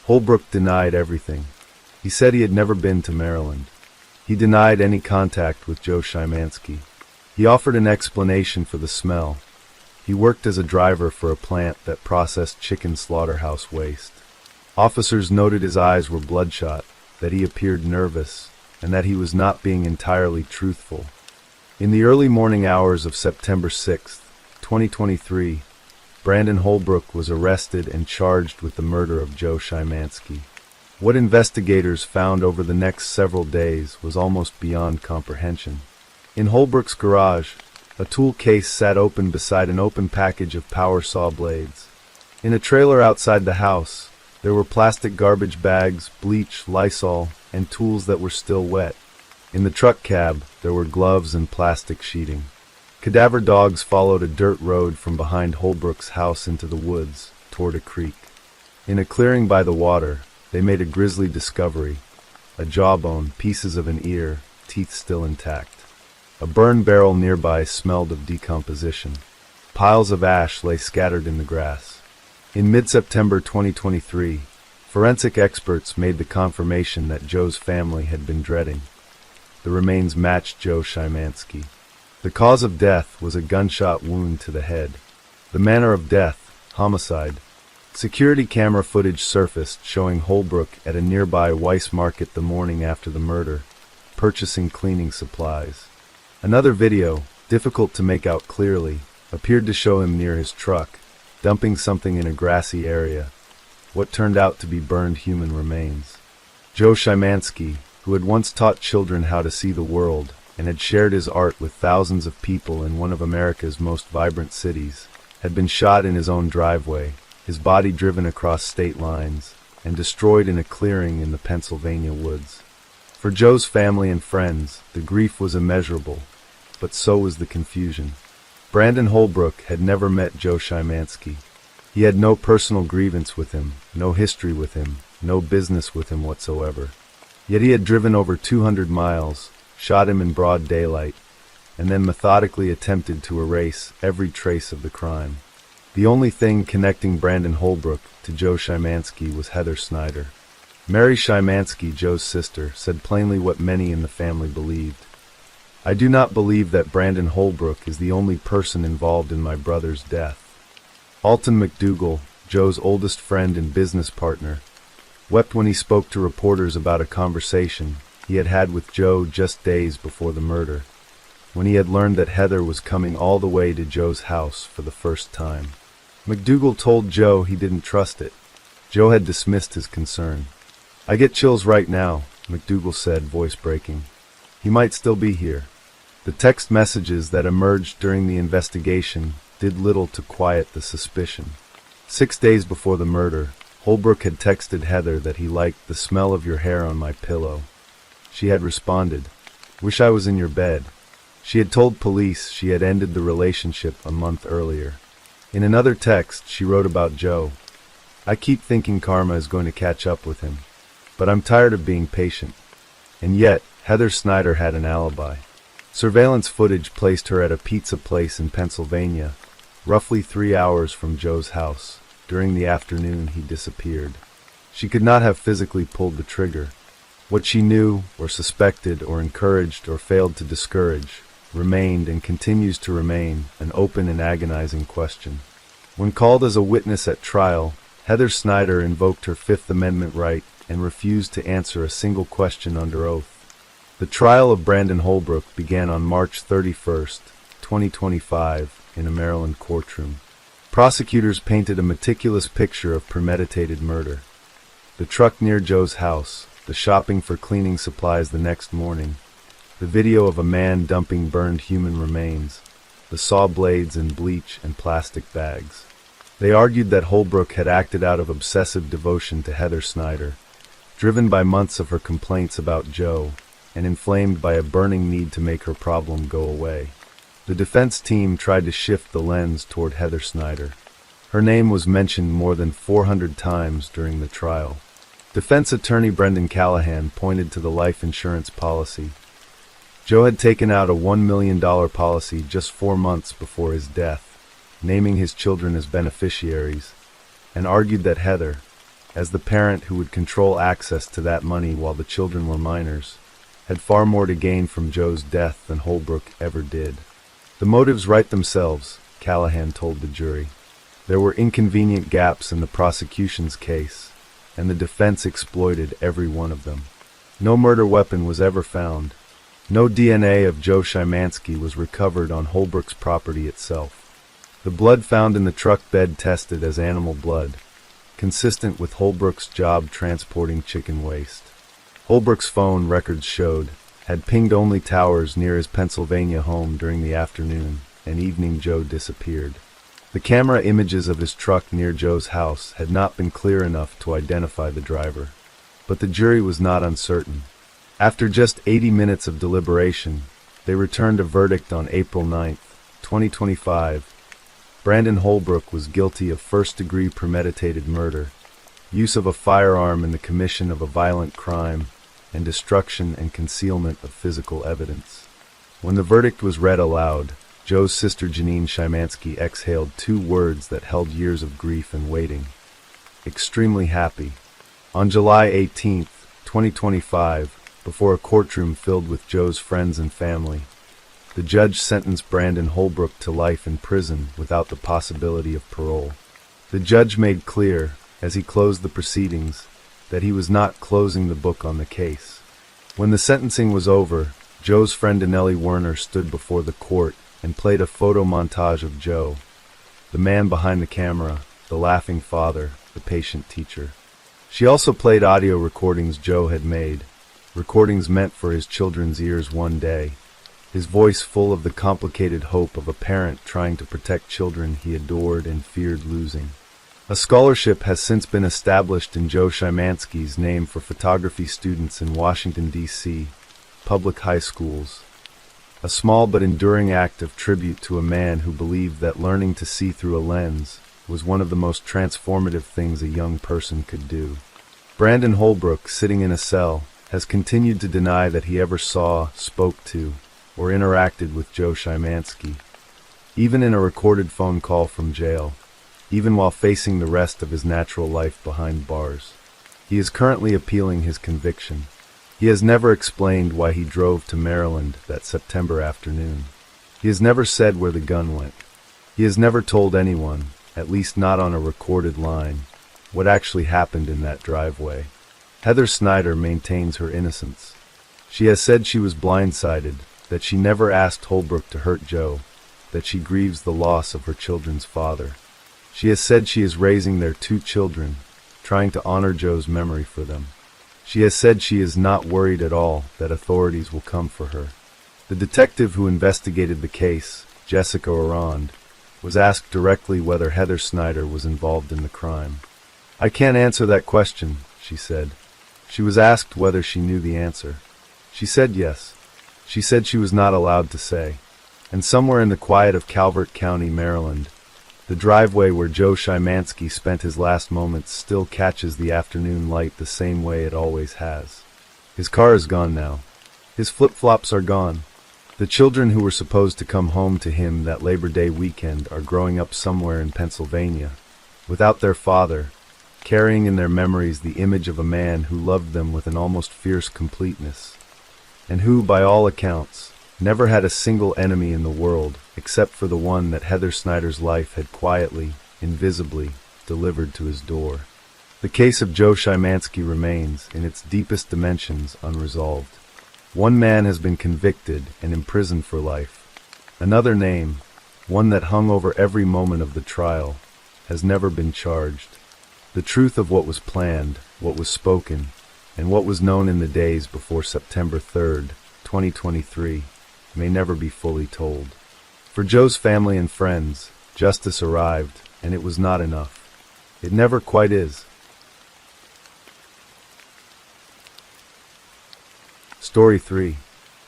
Holbrook denied everything. He said he had never been to Maryland. He denied any contact with Joe Shymansky. He offered an explanation for the smell. He worked as a driver for a plant that processed chicken slaughterhouse waste. Officers noted his eyes were bloodshot, that he appeared nervous, and that he was not being entirely truthful. In the early morning hours of September 6th, 2023, Brandon Holbrook was arrested and charged with the murder of Joe Shymansky. What investigators found over the next several days was almost beyond comprehension. In Holbrook's garage, a tool case sat open beside an open package of power saw blades. In a trailer outside the house, there were plastic garbage bags, bleach, Lysol, and tools that were still wet. In the truck cab, there were gloves and plastic sheeting. Cadaver dogs followed a dirt road from behind Holbrook's house into the woods, toward a creek. In a clearing by the water, they made a grisly discovery: a jawbone, pieces of an ear, teeth still intact. A burned barrel nearby smelled of decomposition. Piles of ash lay scattered in the grass. In mid-September 2023, forensic experts made the confirmation that Joe's family had been dreading. The remains matched Joe Shymansky. The cause of death was a gunshot wound to the head. The manner of death, homicide. Security camera footage surfaced showing Holbrook at a nearby Weiss market the morning after the murder, purchasing cleaning supplies. Another video, difficult to make out clearly, appeared to show him near his truck, dumping something in a grassy area, what turned out to be burned human remains. Joe Shymansky, who had once taught children how to see the world and had shared his art with thousands of people in one of America's most vibrant cities, had been shot in his own driveway, his body driven across state lines, and destroyed in a clearing in the Pennsylvania woods. For Joe's family and friends, the grief was immeasurable, but so was the confusion. Brandon Holbrook had never met Joe Shymansky. He had no personal grievance with him, no history with him, no business with him whatsoever. Yet he had driven over 200 miles, shot him in broad daylight, and then methodically attempted to erase every trace of the crime. The only thing connecting Brandon Holbrook to Joe Shymansky was Heather Snyder. Mary Shymansky, Joe's sister, said plainly what many in the family believed. "I do not believe that Brandon Holbrook is the only person involved in my brother's death." Alton McDougal, Joe's oldest friend and business partner, wept when he spoke to reporters about a conversation he had had with Joe just days before the murder, when he had learned that Heather was coming all the way to Joe's house for the first time. McDougal told Joe he didn't trust it. Joe had dismissed his concern. "I get chills right now," McDougal said, voice breaking. "He might still be here." The text messages that emerged during the investigation did little to quiet the suspicion. 6 days before the murder, Holbrook had texted Heather that he liked the smell of your hair on my pillow. She had responded, "Wish I was in your bed." She had told police she had ended the relationship a month earlier. In another text, she wrote about Joe, "I keep thinking karma is going to catch up with him, but I'm tired of being patient." And yet, Heather Snyder had an alibi. Surveillance footage placed her at a pizza place in Pennsylvania, roughly 3 hours from Joe's house. During the afternoon, he disappeared. She could not have physically pulled the trigger. What she knew, or suspected, or encouraged, or failed to discourage, remained and continues to remain an open and agonizing question. When called as a witness at trial, Heather Snyder invoked her Fifth Amendment right and refused to answer a single question under oath. The trial of Brandon Holbrook began on March 31st, 2025, in a Maryland courtroom. Prosecutors painted a meticulous picture of premeditated murder. The truck near Joe's house, the shopping for cleaning supplies the next morning, the video of a man dumping burned human remains, the saw blades and bleach and plastic bags. They argued that Holbrook had acted out of obsessive devotion to Heather Snyder, driven by months of her complaints about Joe, and inflamed by a burning need to make her problem go away. The defense team tried to shift the lens toward Heather Snyder. Her name was mentioned more than 400 times during the trial. Defense attorney Brendan Callahan pointed to the life insurance policy. Joe had taken out a $1 million policy just 4 months before his death, naming his children as beneficiaries, and argued that Heather, as the parent who would control access to that money while the children were minors, had far more to gain from Joe's death than Holbrook ever did. The motives write themselves, Callahan told the jury. There were inconvenient gaps in the prosecution's case, and the defense exploited every one of them. No murder weapon was ever found. No DNA of Joe Shymansky was recovered on Holbrook's property itself. The blood found in the truck bed tested as animal blood, consistent with Holbrook's job transporting chicken waste. Holbrook's phone, records showed, had pinged only towers near his Pennsylvania home during the afternoon and evening Joe disappeared. The camera images of his truck near Joe's house had not been clear enough to identify the driver. But the jury was not uncertain. After just 80 minutes of deliberation, they returned a verdict on April 9, 2025. Brandon Holbrook was guilty of first-degree premeditated murder, use of a firearm in the commission of a violent crime, and destruction and concealment of physical evidence. When the verdict was read aloud, Joe's sister Janine Shymansky exhaled two words that held years of grief and waiting. Extremely happy. On July 18, 2025, before a courtroom filled with Joe's friends and family, the judge sentenced Brandon Holbrook to life in prison without the possibility of parole. The judge made clear, as he closed the proceedings, that he was not closing the book on the case. When the sentencing was over, Joe's friend Anneli Werner stood before the court and played a photo montage of Joe, the man behind the camera, the laughing father, the patient teacher. She also played audio recordings Joe had made, recordings meant for his children's ears one day, his voice full of the complicated hope of a parent trying to protect children he adored and feared losing. A scholarship has since been established in Joe Shymansky's name for photography students in Washington, D.C., public high schools. A small but enduring act of tribute to a man who believed that learning to see through a lens was one of the most transformative things a young person could do. Brandon Holbrook, sitting in a cell, has continued to deny that he ever saw, spoke to, or interacted with Joe Shymansky, even in a recorded phone call from jail, even while facing the rest of his natural life behind bars. He is currently appealing his conviction. He has never explained why he drove to Maryland that September afternoon. He has never said where the gun went. He has never told anyone, at least not on a recorded line, what actually happened in that driveway. Heather Snyder maintains her innocence. She has said she was blindsided, that she never asked Holbrook to hurt Joe, that she grieves the loss of her children's father. She has said she is raising their two children, trying to honor Joe's memory for them. She has said she is not worried at all that authorities will come for her. The detective who investigated the case, Jessica Orand, was asked directly whether Heather Snyder was involved in the crime. "I can't answer that question," she said. She was asked whether she knew the answer. She said yes. She said she was not allowed to say. And somewhere in the quiet of Calvert County, Maryland, the driveway where Joe Shymansky spent his last moments still catches the afternoon light the same way it always has. His car is gone now. His flip-flops are gone. The children who were supposed to come home to him that Labor Day weekend are growing up somewhere in Pennsylvania, without their father, carrying in their memories the image of a man who loved them with an almost fierce completeness, and who, by all accounts, never had a single enemy in the world except for the one that Heather Snyder's life had quietly, invisibly, delivered to his door. The case of Joe Shymansky remains, in its deepest dimensions, unresolved. One man has been convicted and imprisoned for life. Another name, one that hung over every moment of the trial, has never been charged. The truth of what was planned, what was spoken, and what was known in the days before September 3rd, 2023, may never be fully told. For Joe's family and friends, justice arrived, and it was not enough. It never quite is. Story 3.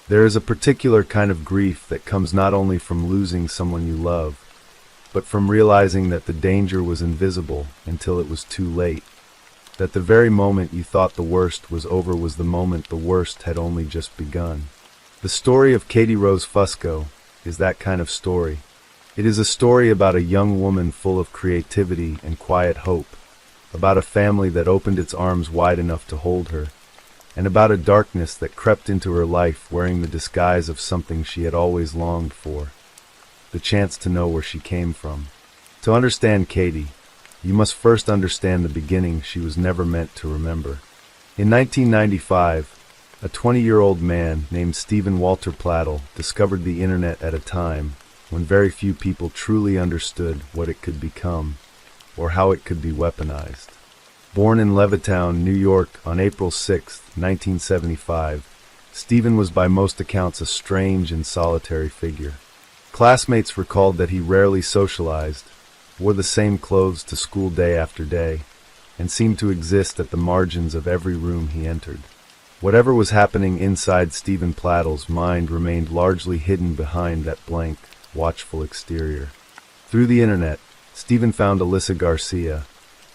There is a particular kind of grief that comes not only from losing someone you love, but from realizing that the danger was invisible until it was too late. That the very moment you thought the worst was over was the moment the worst had only just begun. The story of Katie Rose Fusco is that kind of story. It is a story about a young woman full of creativity and quiet hope, about a family that opened its arms wide enough to hold her, and about a darkness that crept into her life wearing the disguise of something she had always longed for, the chance to know where she came from. To understand Katie, you must first understand the beginning she was never meant to remember. In 1995, a 20-year-old man named Stephen Walter Plattle discovered the internet at a time when very few people truly understood what it could become or how it could be weaponized. Born in Levittown, New York on April 6, 1975, Stephen was by most accounts a strange and solitary figure. Classmates recalled that he rarely socialized, wore the same clothes to school day after day, and seemed to exist at the margins of every room he entered. Whatever was happening inside Stephen Plattle's mind remained largely hidden behind that blank, watchful exterior. Through the internet, Stephen found Alyssa Garcia,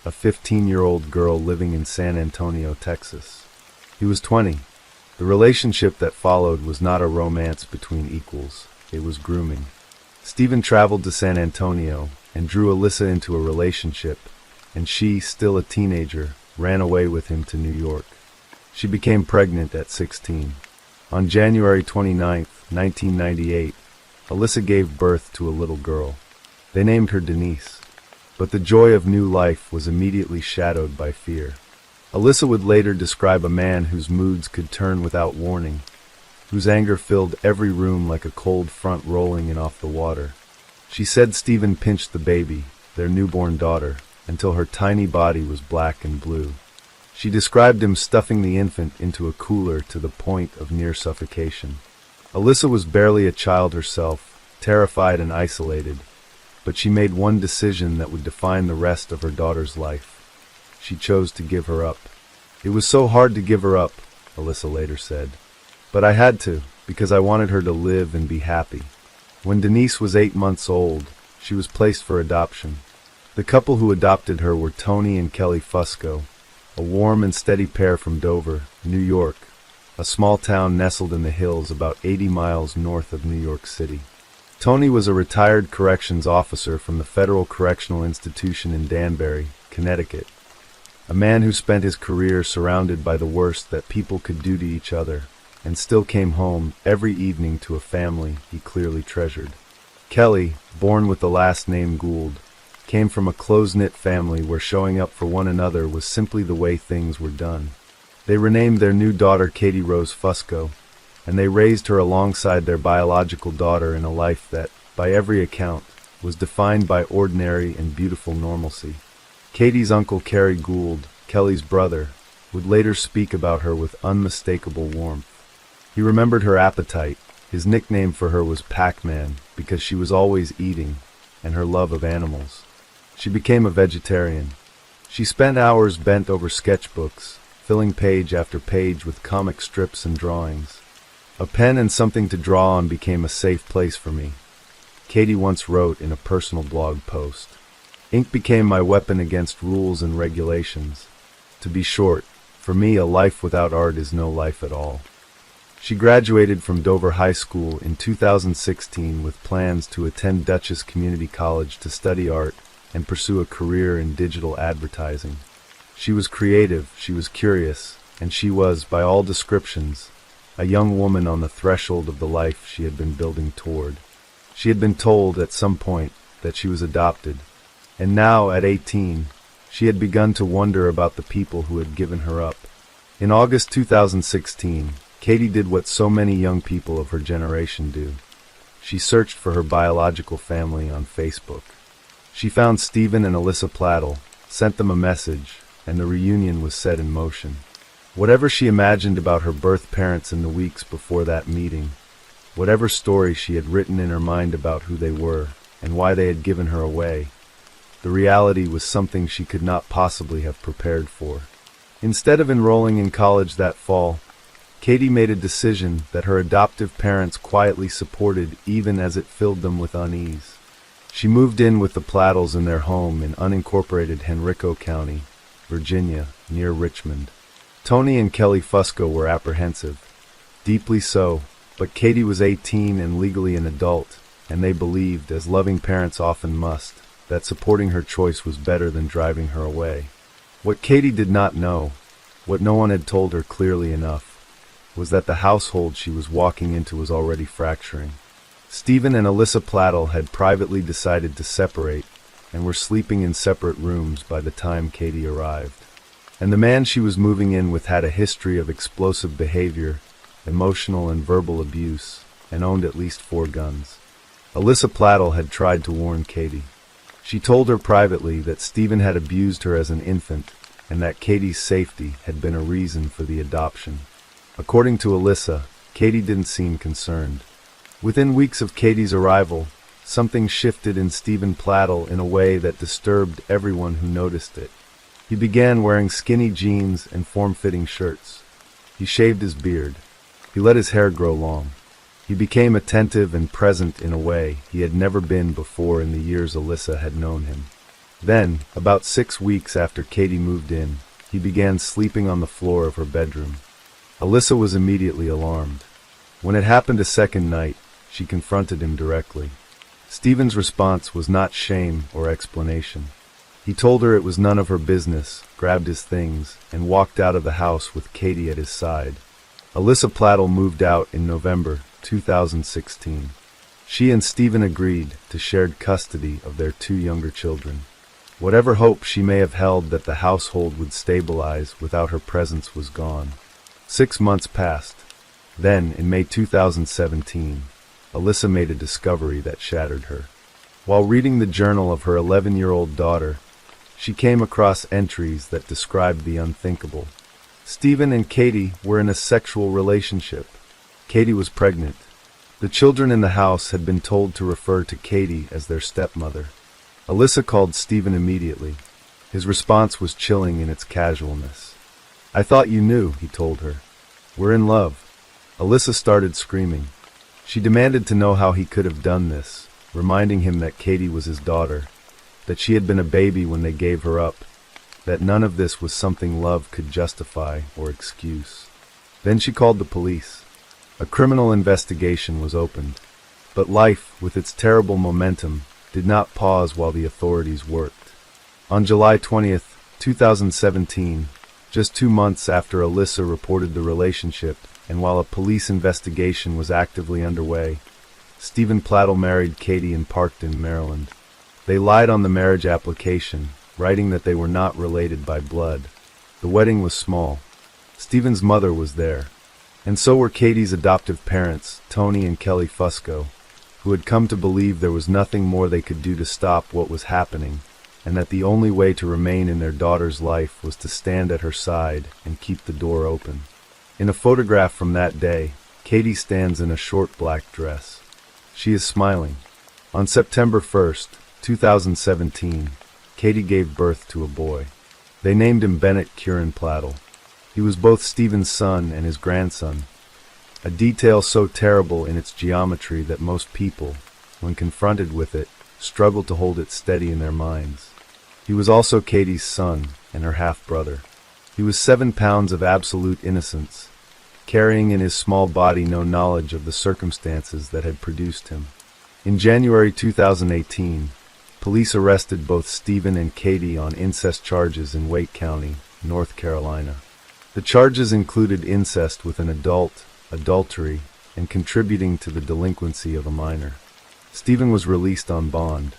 a 15-year-old girl living in San Antonio, Texas. He was 20, The relationship that followed was not a romance between equals, it was grooming. Stephen traveled to San Antonio and drew Alyssa into a relationship, and she, still a teenager, ran away with him to New York. She became pregnant at 16. On January 29, 1998, Alyssa gave birth to a little girl. They named her Denise. But the joy of new life was immediately shadowed by fear. Alyssa would later describe a man whose moods could turn without warning, whose anger filled every room like a cold front rolling in off the water. She said Stephen pinched the baby, their newborn daughter, until her tiny body was black and blue. She described him stuffing the infant into a cooler to the point of near suffocation. Alyssa was barely a child herself, terrified and isolated, but she made one decision that would define the rest of her daughter's life. She chose to give her up. It was so hard to give her up, Alyssa later said. But I had to, because I wanted her to live and be happy. When Denise was 8 months old, she was placed for adoption. The couple who adopted her were Tony and Kelly Fusco, a warm and steady pair from Dover, New York, a small town nestled in the hills about 80 miles north of New York City. Tony was a retired corrections officer from the Federal Correctional Institution in Danbury, Connecticut, a man who spent his career surrounded by the worst that people could do to each other, and still came home every evening to a family he clearly treasured. Kelly, born with the last name Gould, came from a close-knit family where showing up for one another was simply the way things were done. They renamed their new daughter Katie Rose Fusco, and they raised her alongside their biological daughter in a life that, by every account, was defined by ordinary and beautiful normalcy. Katie's uncle Cary Gould, Kelly's brother, would later speak about her with unmistakable warmth. He remembered her appetite. His nickname for her was Pac-Man because she was always eating, and her love of animals. She became a vegetarian. She spent hours bent over sketchbooks, filling page after page with comic strips and drawings. A pen and something to draw on became a safe place for me, Katie once wrote in a personal blog post. Ink became my weapon against rules and regulations. To be short, for me a life without art is no life at all. She graduated from Dover High School in 2016 with plans to attend Dutchess Community College to study art and pursue a career in digital advertising. She was creative, she was curious, and she was, by all descriptions, a young woman on the threshold of the life she had been building toward. She had been told at some point that she was adopted, and now, at 18, she had begun to wonder about the people who had given her up. In August 2016, Katie did what so many young people of her generation do. She searched for her biological family on Facebook. She found Stephen and Alyssa Plattel, sent them a message, and the reunion was set in motion. Whatever she imagined about her birth parents in the weeks before that meeting, whatever story she had written in her mind about who they were and why they had given her away, the reality was something she could not possibly have prepared for. Instead of enrolling in college that fall, Katie made a decision that her adoptive parents quietly supported even as it filled them with unease. She moved in with the Plattels in their home in unincorporated Henrico County, Virginia, near Richmond. Tony and Kelly Fusco were apprehensive, deeply so, but Katie was 18 and legally an adult, and they believed, as loving parents often must, that supporting her choice was better than driving her away. What Katie did not know, what no one had told her clearly enough, was that the household she was walking into was already fracturing. Stephen and Alyssa Plattel had privately decided to separate and were sleeping in separate rooms by the time Katie arrived. And the man she was moving in with had a history of explosive behavior, emotional and verbal abuse, and owned at least 4 guns. Alyssa Plattel had tried to warn Katie. She told her privately that Stephen had abused her as an infant and that Katie's safety had been a reason for the adoption. According to Alyssa, Katie didn't seem concerned. Within weeks of Katie's arrival, something shifted in Stephen Plattel in a way that disturbed everyone who noticed it. He began wearing skinny jeans and form-fitting shirts. He shaved his beard. He let his hair grow long. He became attentive and present in a way he had never been before in the years Alyssa had known him. Then, about 6 weeks after Katie moved in, he began sleeping on the floor of her bedroom. Alyssa was immediately alarmed. When it happened a second night, she confronted him directly. Stephen's response was not shame or explanation. He told her it was none of her business, grabbed his things, and walked out of the house with Katie at his side. Alyssa Plattel moved out in November 2016. She and Stephen agreed to shared custody of their 2 younger children. Whatever hope she may have held that the household would stabilize without her presence was gone. 6 months passed. Then, in May 2017, Alyssa made a discovery that shattered her. While reading the journal of her 11-year-old daughter, she came across entries that described the unthinkable. Stephen and Katie were in a sexual relationship. Katie was pregnant. The children in the house had been told to refer to Katie as their stepmother. Alyssa called Stephen immediately. His response was chilling in its casualness. "I thought you knew," he told her. "We're in love." Alyssa started screaming. She demanded to know how he could have done this, reminding him that Katie was his daughter, that she had been a baby when they gave her up, that none of this was something love could justify or excuse. Then she called the police. A criminal investigation was opened. But life, with its terrible momentum, did not pause while the authorities worked. On July 20th, 2017, just 2 months after Alyssa reported the relationship, and while a police investigation was actively underway, Stephen Plattel married Katie in Parkton, Maryland. They lied on the marriage application, writing that they were not related by blood. The wedding was small. Stephen's mother was there, and so were Katie's adoptive parents, Tony and Kelly Fusco, who had come to believe there was nothing more they could do to stop what was happening, and that the only way to remain in their daughter's life was to stand at her side and keep the door open. In a photograph from that day, Katie stands in a short black dress. She is smiling. On September 1st, 2017, Katie gave birth to a boy. They named him Bennett Curran Plattel. He was both Stephen's son and his grandson, a detail so terrible in its geometry that most people, when confronted with it, struggle to hold it steady in their minds. He was also Katie's son and her half-brother. He was 7 pounds of absolute innocence, carrying in his small body no knowledge of the circumstances that had produced him. In January 2018, police arrested both Stephen and Katie on incest charges in Wake County, North Carolina. The charges included incest with an adult, adultery, and contributing to the delinquency of a minor. Stephen was released on bond.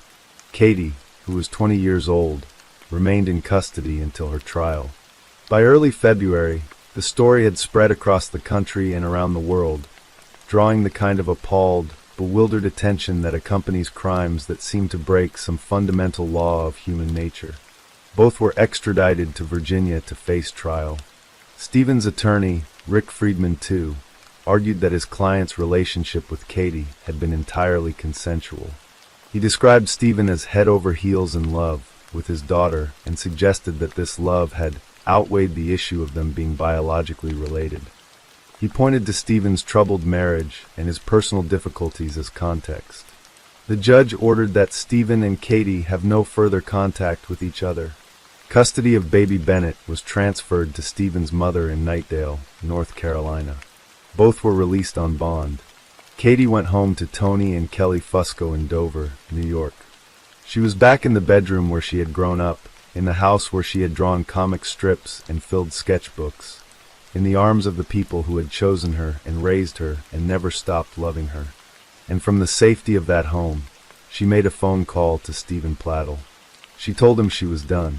Katie, who was 20 years old, remained in custody until her trial. By early February, the story had spread across the country and around the world, drawing the kind of appalled, bewildered attention that accompanies crimes that seem to break some fundamental law of human nature. Both were extradited to Virginia to face trial. Stephen's attorney, Rick Friedman II, argued that his client's relationship with Katie had been entirely consensual. He described Stephen as head over heels in love with his daughter and suggested that this love had outweighed the issue of them being biologically related. He pointed to Stephen's troubled marriage and his personal difficulties as context. The judge ordered that Stephen and Katie have no further contact with each other. Custody of baby Bennett was transferred to Stephen's mother in Knightdale, North Carolina. Both were released on bond. Katie went home to Tony and Kelly Fusco in Dover, New York. She was back in the bedroom where she had grown up, in the house where she had drawn comic strips and filled sketchbooks, in the arms of the people who had chosen her and raised her and never stopped loving her. And from the safety of that home, she made a phone call to Stephen Plattel. She told him she was done.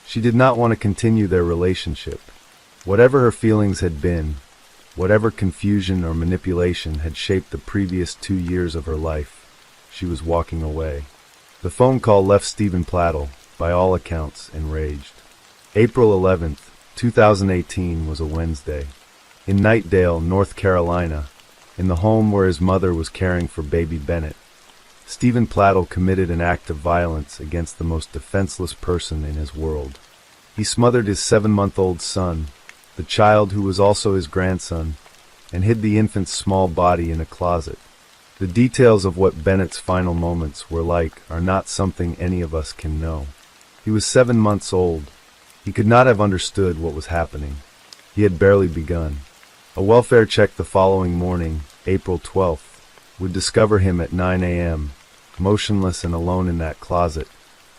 She did not want to continue their relationship. Whatever her feelings had been, whatever confusion or manipulation had shaped the previous 2 years of her life, she was walking away. The phone call left Stephen Plattel, by all accounts, enraged. April 11th, 2018 was a Wednesday. In Knightdale, North Carolina, in the home where his mother was caring for baby Bennett, Stephen Plattel committed an act of violence against the most defenseless person in his world. He smothered his 7-month-old son, the child who was also his grandson, and hid the infant's small body in a closet. The details of what Bennett's final moments were like are not something any of us can know. He was 7 months old. He could not have understood what was happening. He had barely begun. A welfare check the following morning, April 12th, would discover him at 9 a.m., motionless and alone in that closet,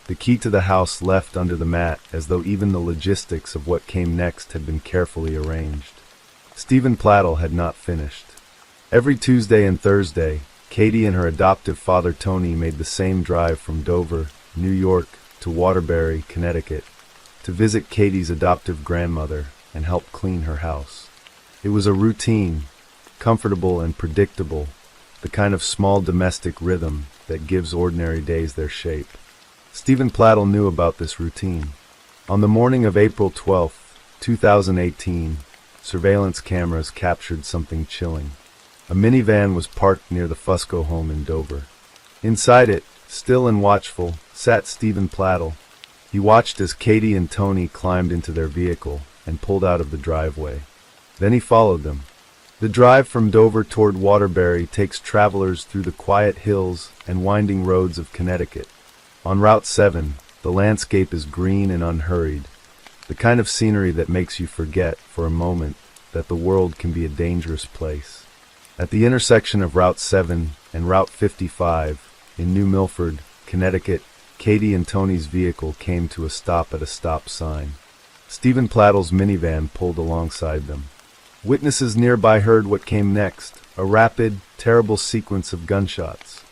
the key to the house left under the mat as though even the logistics of what came next had been carefully arranged. Stephen Plattle had not finished. Every Tuesday and Thursday, Katie and her adoptive father Tony made the same drive from Dover, New York, to Waterbury, Connecticut, to visit Katie's adoptive grandmother and help clean her house. It was a routine, comfortable and predictable, the kind of small domestic rhythm that gives ordinary days their shape. Stephen Plattle knew about this routine. On the morning of April 12, 2018, surveillance cameras captured something chilling. A minivan was parked near the Fusco home in Dover. Inside it, still and watchful, sat Stephen Plattle. He watched as Katie and Tony climbed into their vehicle and pulled out of the driveway. Then he followed them. The drive from Dover toward Waterbury takes travelers through the quiet hills and winding roads of Connecticut. On Route 7, the landscape is green and unhurried, the kind of scenery that makes you forget, for a moment, that the world can be a dangerous place. At the intersection of Route 7 and Route 55, in New Milford, Connecticut, Katie and Tony's vehicle came to a stop at a stop sign. Stephen Plattle's minivan pulled alongside them. Witnesses nearby heard what came next, a rapid, terrible sequence of gunshots.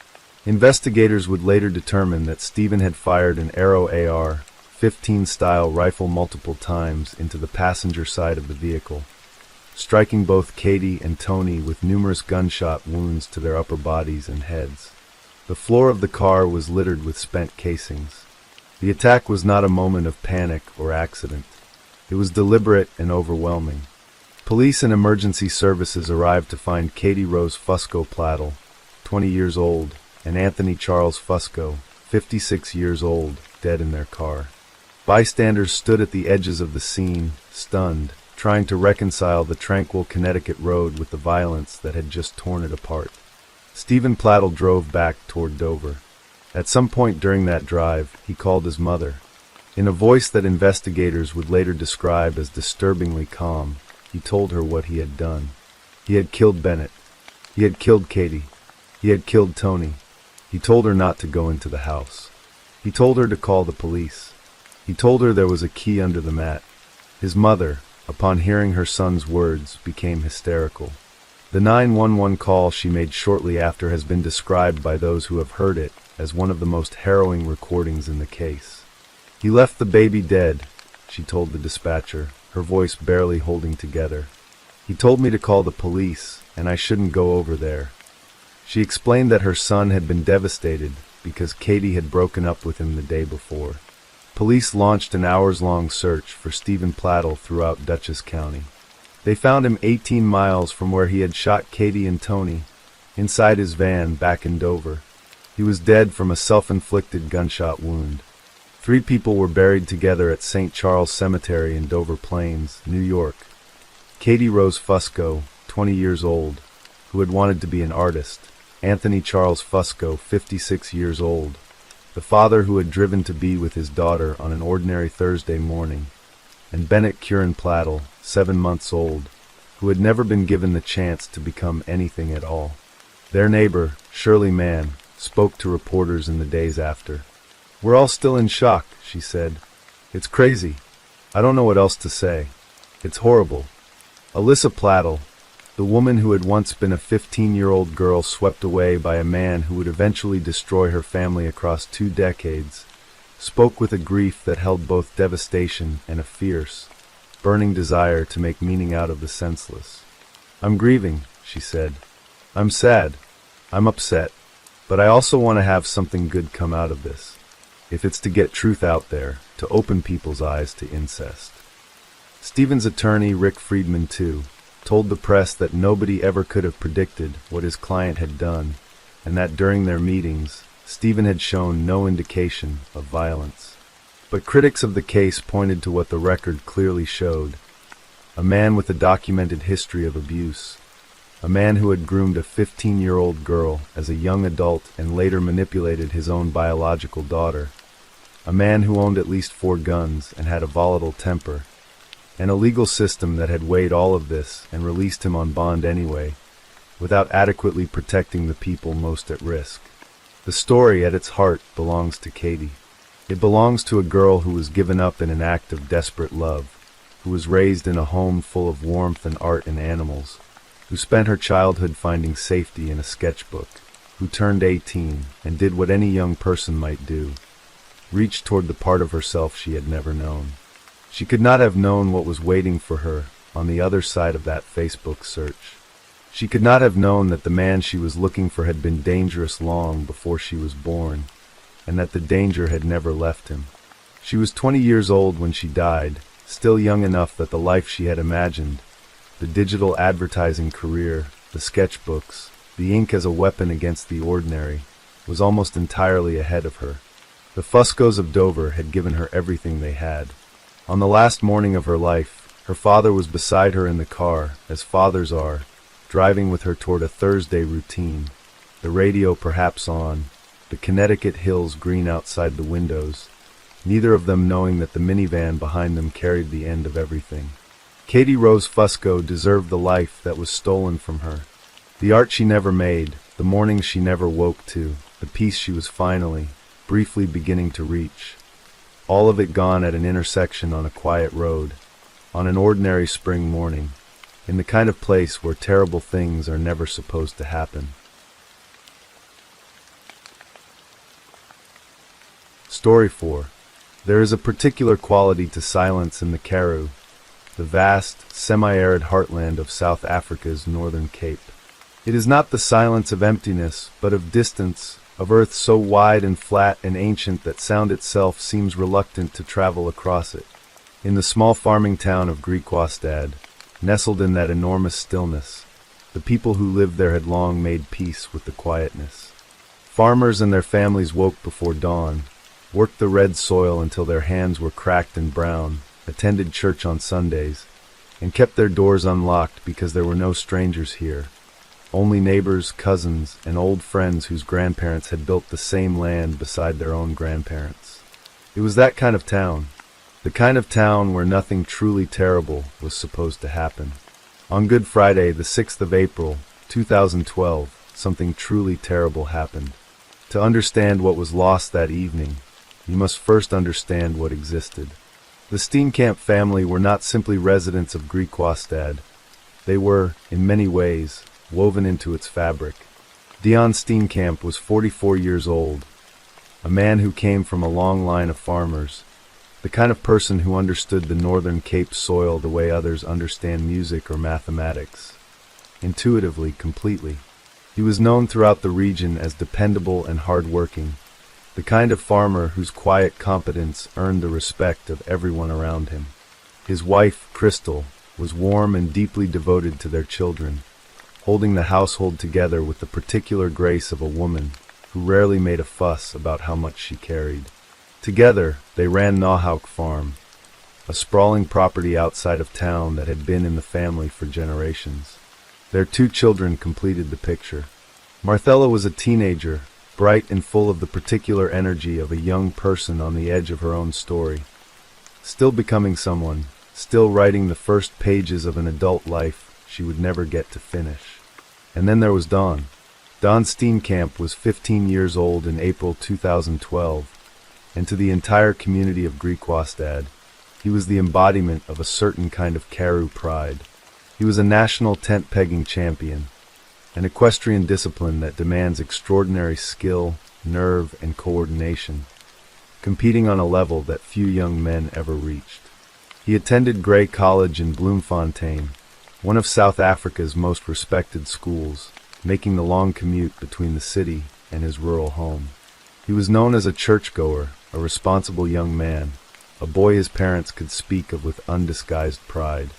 Investigators would later determine that Stephen had fired an Arrow AR-15 style rifle multiple times into the passenger side of the vehicle, striking both Katie and Tony with numerous gunshot wounds to their upper bodies and heads. The floor of the car was littered with spent casings. The attack was not a moment of panic or accident. It was deliberate and overwhelming. Police and emergency services arrived to find Katie Rose Fusco Plattle, 20 years old, and Anthony Charles Fusco, 56 years old, dead in their car. Bystanders stood at the edges of the scene, stunned, trying to reconcile the tranquil Connecticut road with the violence that had just torn it apart. Stephen Plattle drove back toward Dover. At some point during that drive, he called his mother. In a voice that investigators would later describe as disturbingly calm, he told her what he had done. He had killed Bennett. He had killed Katie. He had killed Tony. He told her not to go into the house. He told her to call the police. He told her there was a key under the mat. His mother, upon hearing her son's words, became hysterical. The 911 call she made shortly after has been described by those who have heard it as one of the most harrowing recordings in the case. "He left the baby dead," she told the dispatcher, her voice barely holding together. "He told me to call the police, and I shouldn't go over there." She explained that her son had been devastated because Katie had broken up with him the day before. Police launched an hours-long search for Stephen Plattle throughout Dutchess County. They found him 18 miles from where he had shot Katie and Tony, inside his van back in Dover. He was dead from a self-inflicted gunshot wound. 3 people were buried together at St. Charles Cemetery in Dover Plains, New York. Katie Rose Fusco, 20 years old, who had wanted to be an artist. Anthony Charles Fusco, 56 years old, the father who had driven to be with his daughter on an ordinary Thursday morning. And Bennett Curran Plattle, 7 months old, who had never been given the chance to become anything at all. Their neighbor, Shirley Mann, spoke to reporters in the days after. "We're all still in shock," she said. "It's crazy. I don't know what else to say. It's horrible." Alyssa Plattle, the woman who had once been a 15-year-old girl swept away by a man who would eventually destroy her family across 2 decades, spoke with a grief that held both devastation and a fierce, burning desire to make meaning out of the senseless. "I'm grieving," she said. "I'm sad. I'm upset. But I also want to have something good come out of this. If it's to get truth out there, to open people's eyes to incest." Stephen's attorney, Rick Friedman, too, told the press that nobody ever could have predicted what his client had done, and that during their meetings, Stephen had shown no indication of violence. But critics of the case pointed to what the record clearly showed: a man with a documented history of abuse, a man who had groomed a 15-year-old girl as a young adult and later manipulated his own biological daughter, a man who owned at least 4 guns and had a volatile temper, and a legal system that had weighed all of this and released him on bond anyway, without adequately protecting the people most at risk. The story, at its heart, belongs to Katie. It belongs to a girl who was given up in an act of desperate love, who was raised in a home full of warmth and art and animals, who spent her childhood finding safety in a sketchbook, who turned 18 and did what any young person might do, reached toward the part of herself she had never known. She could not have known what was waiting for her on the other side of that Facebook search. She could not have known that the man she was looking for had been dangerous long before she was born, and that the danger had never left him. She was 20 years old when she died, still young enough that the life she had imagined, the digital advertising career, the sketchbooks, the ink as a weapon against the ordinary, was almost entirely ahead of her. The Fuscos of Dover had given her everything they had. On the last morning of her life, her father was beside her in the car, as fathers are, driving with her toward a Thursday routine, the radio perhaps on, the Connecticut hills green outside the windows, neither of them knowing that the minivan behind them carried the end of everything. Katie Rose Fusco deserved the life that was stolen from her. The art she never made, the mornings she never woke to, the peace she was finally, briefly beginning to reach. All of it gone at an intersection on a quiet road, on an ordinary spring morning, in the kind of place where terrible things are never supposed to happen. Story 4. There is a particular quality to silence in the Karoo, the vast, semi-arid heartland of South Africa's northern Cape. It is not the silence of emptiness, but of distance, of earth so wide and flat and ancient that sound itself seems reluctant to travel across it. In the small farming town of Greek Wastad, nestled in that enormous stillness, the people who lived there had long made peace with the quietness. Farmers and their families woke before dawn, worked the red soil until their hands were cracked and brown, attended church on Sundays, and kept their doors unlocked because there were no strangers here, only neighbors, cousins, and old friends whose grandparents had built the same land beside their own grandparents. It was that kind of town, the kind of town where nothing truly terrible was supposed to happen. On Good Friday, the 6th of April, 2012, something truly terrible happened. To understand what was lost that evening, you must first understand what existed. The Steenkamp family were not simply residents of Greek Wastad. They were, in many ways, woven into its fabric. Dion Steenkamp was 44 years old, a man who came from a long line of farmers, the kind of person who understood the northern Cape soil the way others understand music or mathematics, intuitively, completely. He was known throughout the region as dependable and hard-working, the kind of farmer whose quiet competence earned the respect of everyone around him. His wife, Crystal, was warm and deeply devoted to their children, holding the household together with the particular grace of a woman who rarely made a fuss about how much she carried. Together, they ran Nahauk Farm, a sprawling property outside of town that had been in the family for generations. Their 2 children completed the picture. Marthella was a teenager, bright and full of the particular energy of a young person on the edge of her own story, still becoming someone, still writing the first pages of an adult life she would never get to finish. And then there was Don. Don Steenkamp was 15 years old in April 2012, and to the entire community of Greek Wastad, he was the embodiment of a certain kind of Karoo pride. He was a national tent-pegging champion, an equestrian discipline that demands extraordinary skill, nerve, and coordination, competing on a level that few young men ever reached. He attended Grey College in Bloemfontein, one of South Africa's most respected schools, making the long commute between the city and his rural home. He was known as a churchgoer, a responsible young man, a boy his parents could speak of with undisguised pride.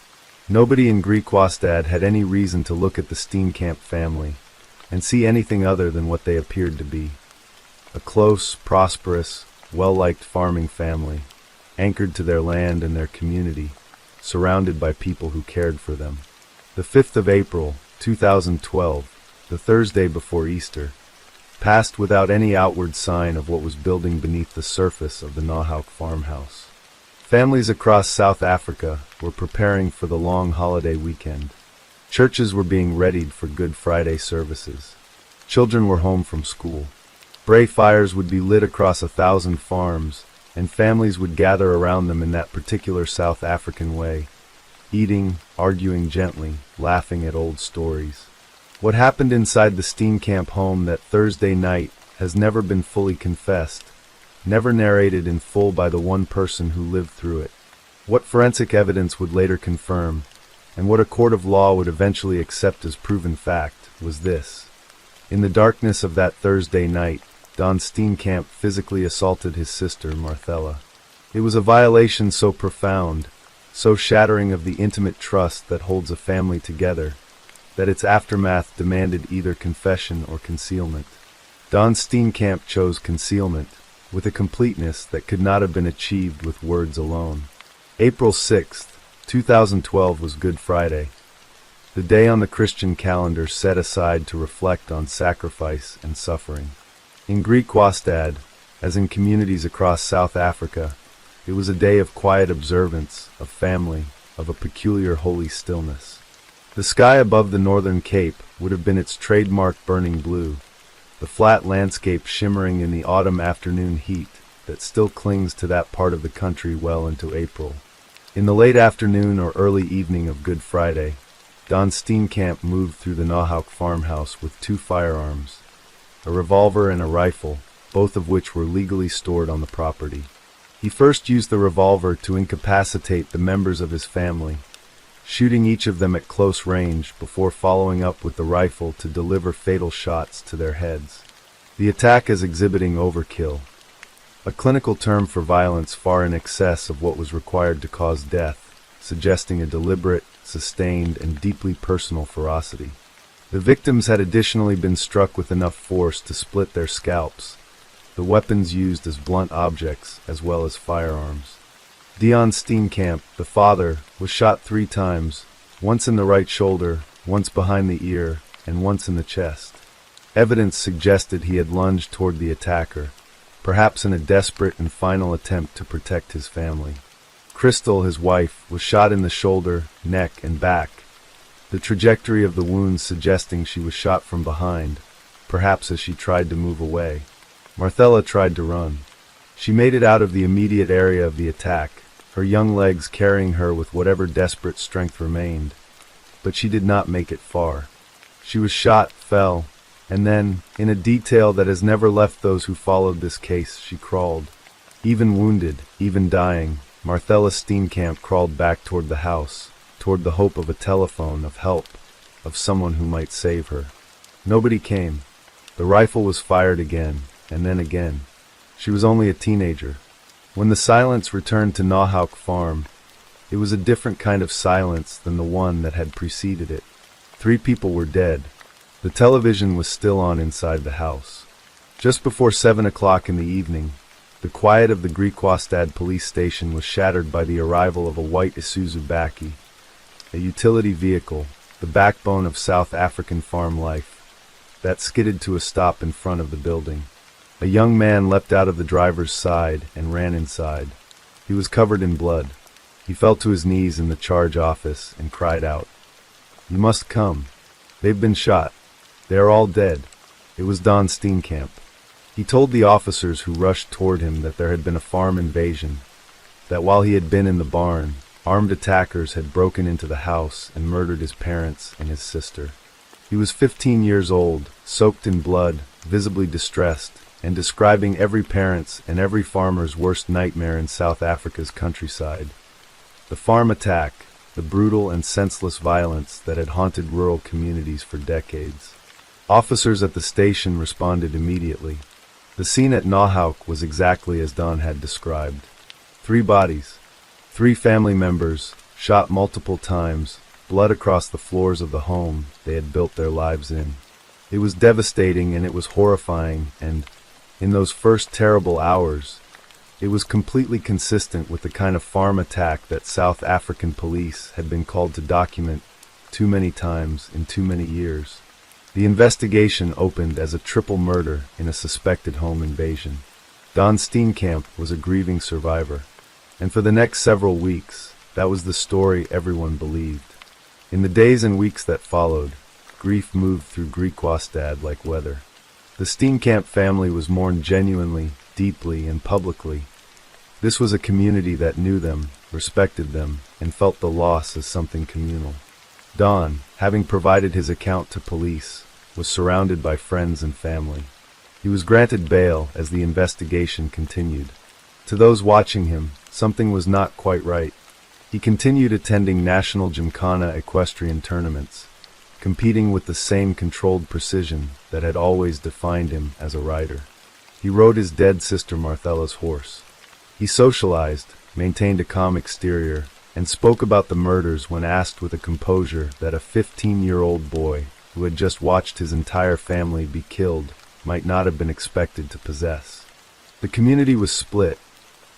Nobody in Greek Wastad had any reason to look at the Steenkamp family and see anything other than what they appeared to be. A close, prosperous, well-liked farming family, anchored to their land and their community, surrounded by people who cared for them. The 5th of April, 2012, the Thursday before Easter, passed without any outward sign of what was building beneath the surface of the Nahauk farmhouse. Families across South Africa were preparing for the long holiday weekend. Churches were being readied for Good Friday services. Children were home from school. Braai fires would be lit across 1,000 farms, and families would gather around them in that particular South African way, eating, arguing gently, laughing at old stories. What happened inside the Steenkamp home that Thursday night has never been fully confessed, never narrated in full by the one person who lived through it. What forensic evidence would later confirm, and what a court of law would eventually accept as proven fact, was this. In the darkness of that Thursday night, Don Steenkamp physically assaulted his sister, Marthella. It was a violation so profound, so shattering of the intimate trust that holds a family together, that its aftermath demanded either confession or concealment. Don Steenkamp chose concealment, with a completeness that could not have been achieved with words alone. April 6, 2012 was Good Friday, the day on the Christian calendar set aside to reflect on sacrifice and suffering. In Greek Wastad, as in communities across South Africa, it was a day of quiet observance, of family, of a peculiar holy stillness. The sky above the northern cape would have been its trademark burning blue, the flat landscape shimmering in the autumn afternoon heat that still clings to that part of the country well into April. In the late afternoon or early evening of Good Friday, Don Steenkamp moved through the Nahouk farmhouse with 2 firearms, a revolver and a rifle, both of which were legally stored on the property. He first used the revolver to incapacitate the members of his family, shooting each of them at close range before following up with the rifle to deliver fatal shots to their heads. The attack is exhibiting overkill, a clinical term for violence far in excess of what was required to cause death, suggesting a deliberate, sustained, and deeply personal ferocity. The victims had additionally been struck with enough force to split their scalps, the weapons used as blunt objects as well as firearms. Dion Steenkamp, the father, was shot 3 times, once in the right shoulder, once behind the ear, and once in the chest. Evidence suggested he had lunged toward the attacker, perhaps in a desperate and final attempt to protect his family. Crystal, his wife, was shot in the shoulder, neck, and back, the trajectory of the wounds suggesting she was shot from behind, perhaps as she tried to move away. Marthella tried to run. She made it out of the immediate area of the attack, her young legs carrying her with whatever desperate strength remained, but she did not make it far. She was shot, fell, and then, in a detail that has never left those who followed this case, she crawled. Even wounded, even dying, Marthella Steenkamp crawled back toward the house, toward the hope of a telephone, of help, of someone who might save her. Nobody came. The rifle was fired again, and then again. She was only a teenager. When the silence returned to Nahouk Farm, it was a different kind of silence than the one that had preceded it. 3 people were dead. The television was still on inside the house. Just before 7 o'clock in the evening, the quiet of the Greek Wastad police station was shattered by the arrival of a white Isuzu Bakkie, a utility vehicle, the backbone of South African farm life, that skidded to a stop in front of the building. A young man leapt out of the driver's side and ran inside. He was covered in blood. He fell to his knees in the charge office and cried out, "You must come. They've been shot. They are all dead." It was Don Steenkamp. He told the officers who rushed toward him that there had been a farm invasion, that while he had been in the barn, armed attackers had broken into the house and murdered his parents and his sister. He was 15 years old, soaked in blood, visibly distressed, and describing every parent's and every farmer's worst nightmare in South Africa's countryside. The farm attack, the brutal and senseless violence that had haunted rural communities for decades. Officers at the station responded immediately. The scene at Nahouk was exactly as Don had described. 3 bodies, 3 family members, shot multiple times, blood across the floors of the home they had built their lives in. It was devastating and it was horrifying, and, in those first terrible hours, it was completely consistent with the kind of farm attack that South African police had been called to document too many times in too many years. The investigation opened as a triple murder in a suspected home invasion. Don Steenkamp was a grieving survivor. And for the next several weeks, that was the story everyone believed. In the days and weeks that followed, grief moved through Greek Wastad like weather. The Steenkamp family was mourned genuinely, deeply, and publicly. This was a community that knew them, respected them, and felt the loss as something communal. Don, having provided his account to police, was surrounded by friends and family. He was granted bail as the investigation continued. To those watching him, something was not quite right. He continued attending national Gymkhana equestrian tournaments, competing with the same controlled precision that had always defined him as a rider. He rode his dead sister Marthella's horse. He socialized, maintained a calm exterior, and spoke about the murders when asked with a composure that a 15-year-old boy who had just watched his entire family be killed might not have been expected to possess. The community was split.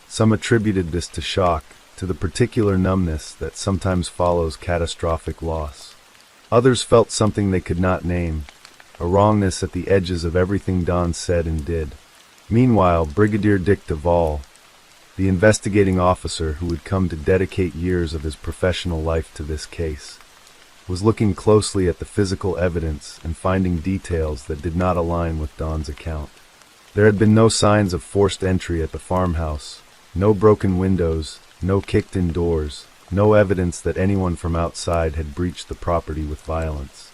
Some attributed this to shock, to the particular numbness that sometimes follows catastrophic loss. Others felt something they could not name, a wrongness at the edges of everything Don said and did. Meanwhile, Brigadier Dick Duvall, the investigating officer who would come to dedicate years of his professional life to this case, was looking closely at the physical evidence and finding details that did not align with Don's account. There had been no signs of forced entry at the farmhouse, no broken windows, no kicked-in doors, no evidence that anyone from outside had breached the property with violence.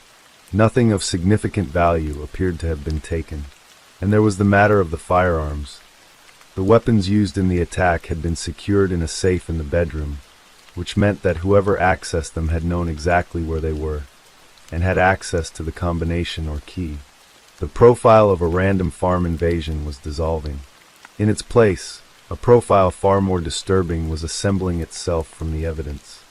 Nothing of significant value appeared to have been taken. And there was the matter of the firearms. The weapons used in the attack had been secured in a safe in the bedroom, which meant that whoever accessed them had known exactly where they were, and had access to the combination or key. The profile of a random farm invasion was dissolving. In its place, a profile far more disturbing was assembling itself from the evidence.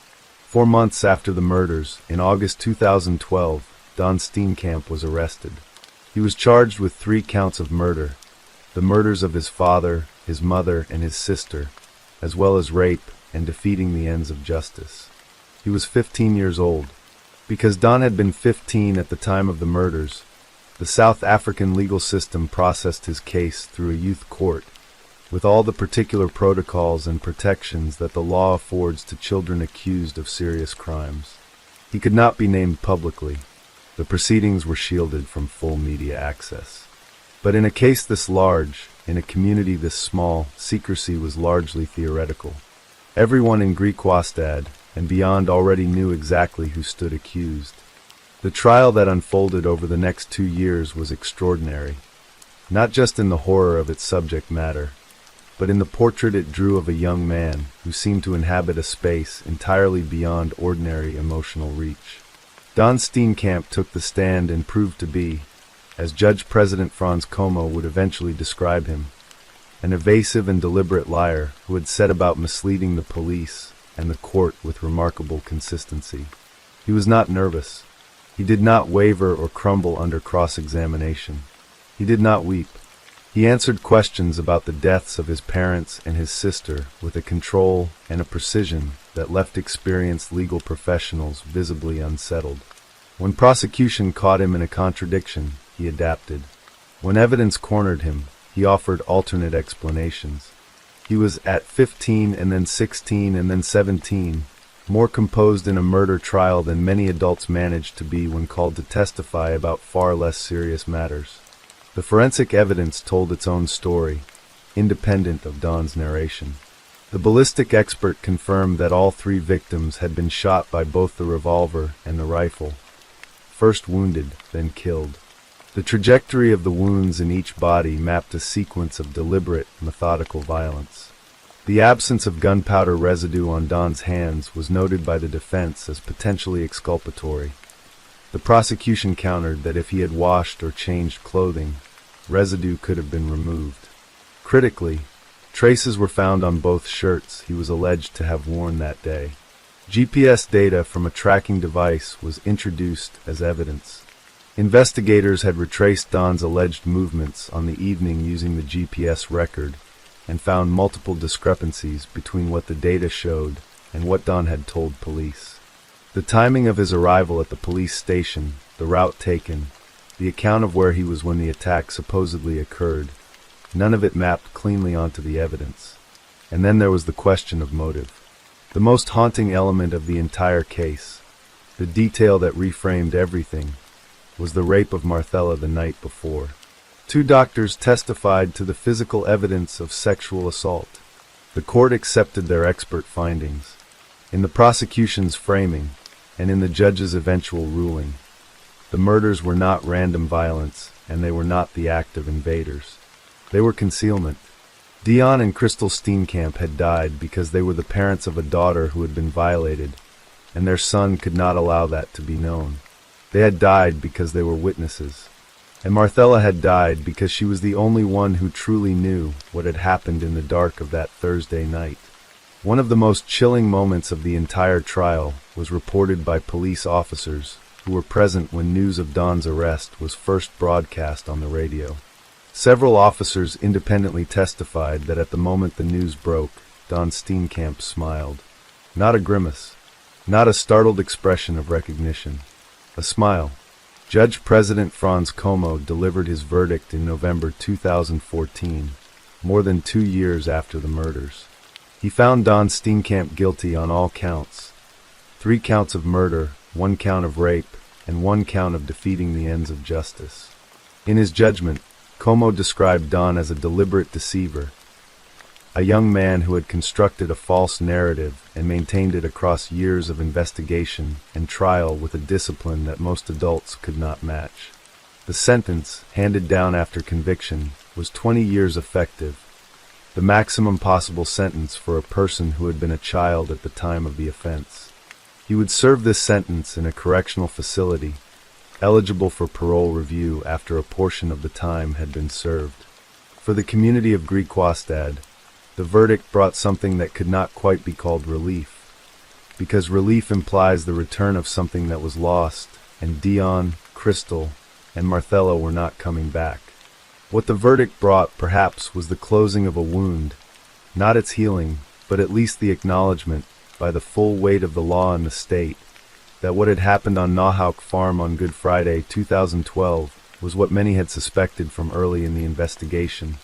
4 months after the murders, in August 2012, Don Steenkamp was arrested. He was charged with 3 counts of murder, the murders of his father, his mother, and his sister, as well as rape and defeating the ends of justice. He was 15 years old. Because Don had been 15 at the time of the murders, the South African legal system processed his case through a youth court, with all the particular protocols and protections that the law affords to children accused of serious crimes. He could not be named publicly. The proceedings were shielded from full media access. But in a case this large, in a community this small, secrecy was largely theoretical. Everyone in Greek Wastad and beyond already knew exactly who stood accused. The trial that unfolded over the next 2 years was extraordinary, not just in the horror of its subject matter, but in the portrait it drew of a young man who seemed to inhabit a space entirely beyond ordinary emotional reach. Don Steenkamp took the stand and proved to be, as Judge President Franz Como would eventually describe him, an evasive and deliberate liar who had set about misleading the police and the court with remarkable consistency. He was not nervous. He did not waver or crumble under cross-examination. He did not weep. He answered questions about the deaths of his parents and his sister with a control and a precision that left experienced legal professionals visibly unsettled. When prosecution caught him in a contradiction, he adapted. When evidence cornered him, he offered alternate explanations. He was at 15 and then 16 and then 17, more composed in a murder trial than many adults managed to be when called to testify about far less serious matters. The forensic evidence told its own story, independent of Don's narration. The ballistic expert confirmed that all 3 victims had been shot by both the revolver and the rifle, first wounded, then killed. The trajectory of the wounds in each body mapped a sequence of deliberate, methodical violence. The absence of gunpowder residue on Don's hands was noted by the defense as potentially exculpatory. The prosecution countered that if he had washed or changed clothing, residue could have been removed. Critically, traces were found on both shirts he was alleged to have worn that day. GPS data from a tracking device was introduced as evidence. Investigators had retraced Don's alleged movements on the evening using the GPS record and found multiple discrepancies between what the data showed and what Don had told police. The timing of his arrival at the police station, the route taken, the account of where he was when the attack supposedly occurred, none of it mapped cleanly onto the evidence. And then there was the question of motive. The most haunting element of the entire case, the detail that reframed everything, was the rape of Marthella the night before. 2 doctors testified to the physical evidence of sexual assault. The court accepted their expert findings. In the prosecution's framing, and in the judge's eventual ruling, the murders were not random violence, and they were not the act of invaders. They were concealment. Dion and Crystal Steenkamp had died because they were the parents of a daughter who had been violated, and their son could not allow that to be known. They had died because they were witnesses. And Marthella had died because she was the only one who truly knew what had happened in the dark of that Thursday night. One of the most chilling moments of the entire trial was reported by police officers who were present when news of Don's arrest was first broadcast on the radio. Several officers independently testified that at the moment the news broke, Don Steenkamp smiled. Not a grimace, not a startled expression of recognition. A smile. Judge President Franz Como delivered his verdict in November 2014, more than 2 years after the murders. He found Don Steenkamp guilty on all counts. 3 counts of murder, 1 count of rape, and 1 count of defeating the ends of justice. In his judgment, Como described Don as a deliberate deceiver, a young man who had constructed a false narrative and maintained it across years of investigation and trial with a discipline that most adults could not match. The sentence, handed down after conviction, was 20 years effective, the maximum possible sentence for a person who had been a child at the time of the offense. He would serve this sentence in a correctional facility, eligible for parole review after a portion of the time had been served. For the community of Greek Wastad, the verdict brought something that could not quite be called relief, because relief implies the return of something that was lost, and Dion, Crystal, and Marthella were not coming back. What the verdict brought, perhaps, was the closing of a wound, not its healing, but at least the acknowledgement, by the full weight of the law in the state, that what had happened on Nahauk Farm on Good Friday 2012 was what many had suspected from early in the investigation.